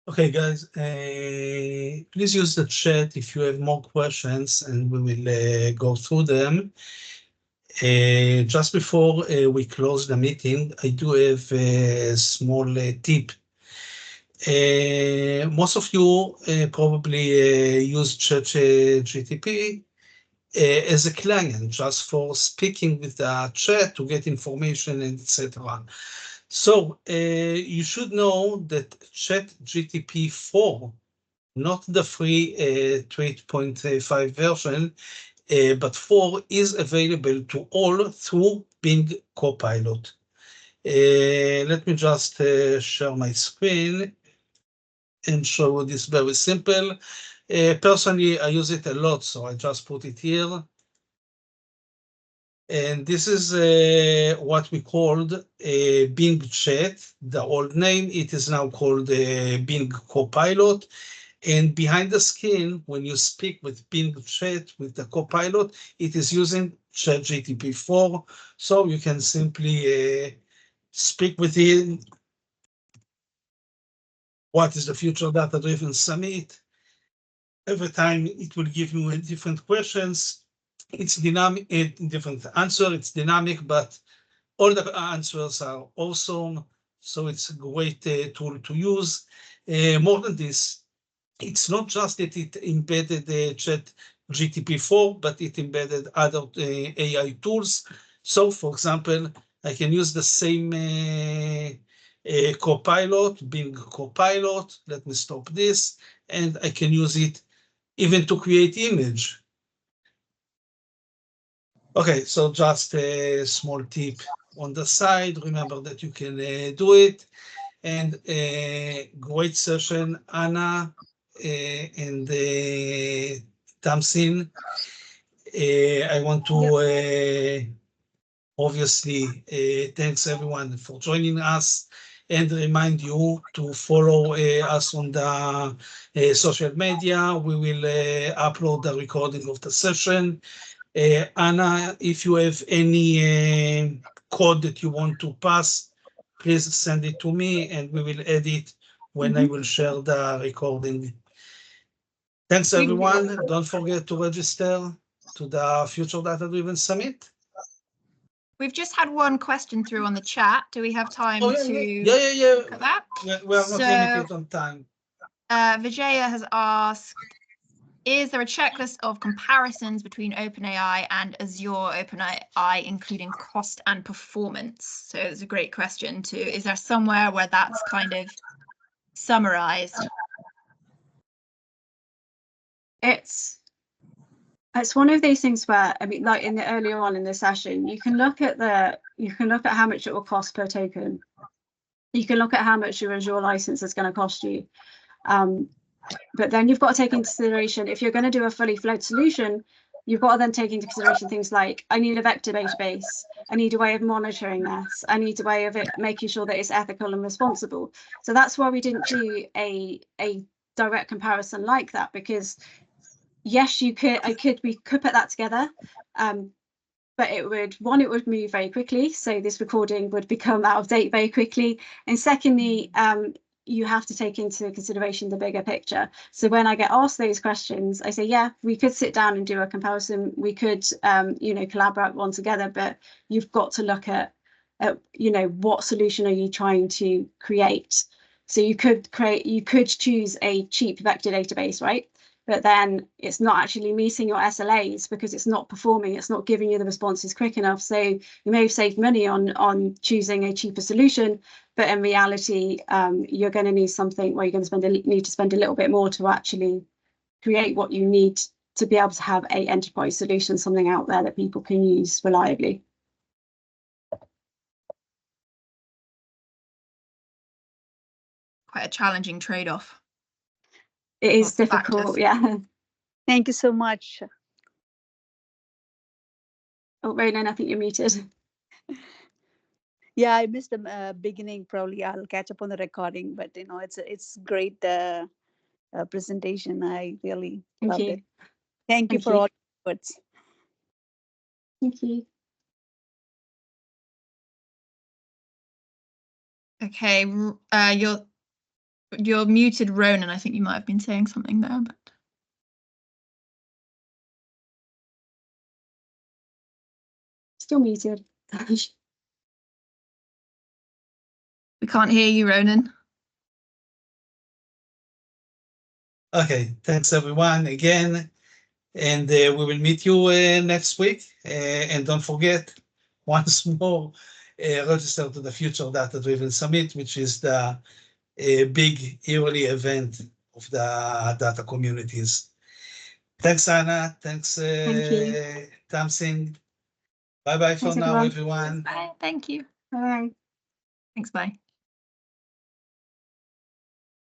Okay, guys, please use the chat if you have more questions, and we will go through them. Just before we close the meeting, I do have a small tip. Most of you probably use ChatGPT as a client, just for speaking with the chat to get information, etc. So you should know that ChatGPT 4, not the free 3.5 version, but 4 is available to all through Bing Copilot. Let me just share my screen. and show you this very simple. Personally, I use it a lot, so I just put it here. And this is what we called Bing Chat, the old name. It is now called Bing Copilot. And behind the screen, when you speak with Bing Chat, with the Copilot, it is using ChatGPT 4. So you can simply speak with it. What is the future data-driven summit? Every time it will give you different questions. It's dynamic, different answer. It's dynamic, but all the answers are awesome. So it's a great tool to use. More than this, it's not just that it embedded ChatGPT 4, but it embedded other AI tools. So, for example, I can use the same Copilot, Bing Copilot. Let me stop this, and I can use it even to create image. Okay, so just a small tip on the side. Remember that you can do it. And great session, Anna and Tamsin. I want to obviously thanks everyone for joining us and remind you to follow us on the social media. We will upload the recording of the session. Anna, if you have any code that you want to pass, please send it to me and we will add it when I will share the recording. Thanks everyone. Don't forget to register to the Future Data Driven Summit. We've just had one question through on the chat. Do we have time to look at that? We are not limited on time. Vijaya has asked, is there a checklist of comparisons between OpenAI and Azure OpenAI, including cost and performance? So it's a great question too. Is there somewhere where that's kind of summarized? It's one of those things where, I mean, like in the earlier on in the session, you can look at how much it will cost per token. You can look at how much your Azure license is going to cost you. But then you've got to take into consideration, if you're going to do a fully fledged solution, you've got to then take into consideration things like, I need a vector database. I need a way of monitoring this. I need a way of it making sure that it's ethical and responsible. So that's why we didn't do a direct comparison like that, because yes, we could put that together. But it would move very quickly. So this recording would become out of date very quickly. And secondly, you have to take into consideration the bigger picture. So when I get asked those questions, I say, yeah, we could sit down and do a comparison. We could, collaborate one together, but you've got to look at, what solution are you trying to create? So you could choose a cheap vector database, right? But then it's not actually meeting your SLAs because it's not performing, it's not giving you the responses quick enough. So you may have saved money on choosing a cheaper solution, but in reality, you're going to need something where you're going to need to spend a little bit more to actually create what you need to be able to have an enterprise solution, something out there that people can use reliably. Quite a challenging trade-off. It is difficult, yeah. Thank you so much. Oh, Ronan, I think you're muted. Yeah, I missed the beginning. Probably I'll catch up on the recording, but it's great presentation. I really loved it. Thank you for all your words. Thank you. Okay, you're muted, Ronan. I think you might have been saying something there, but still muted. we can't hear you, Ronan. Okay, thanks everyone again, and we will meet you next week. And don't forget, once more, register to the Future Data Driven Summit, which is the big yearly event of the data communities. Thanks, Anna. Thanks, Tamsin. Bye-bye for now, everyone. Bye. Thank you. Bye. Thanks, bye.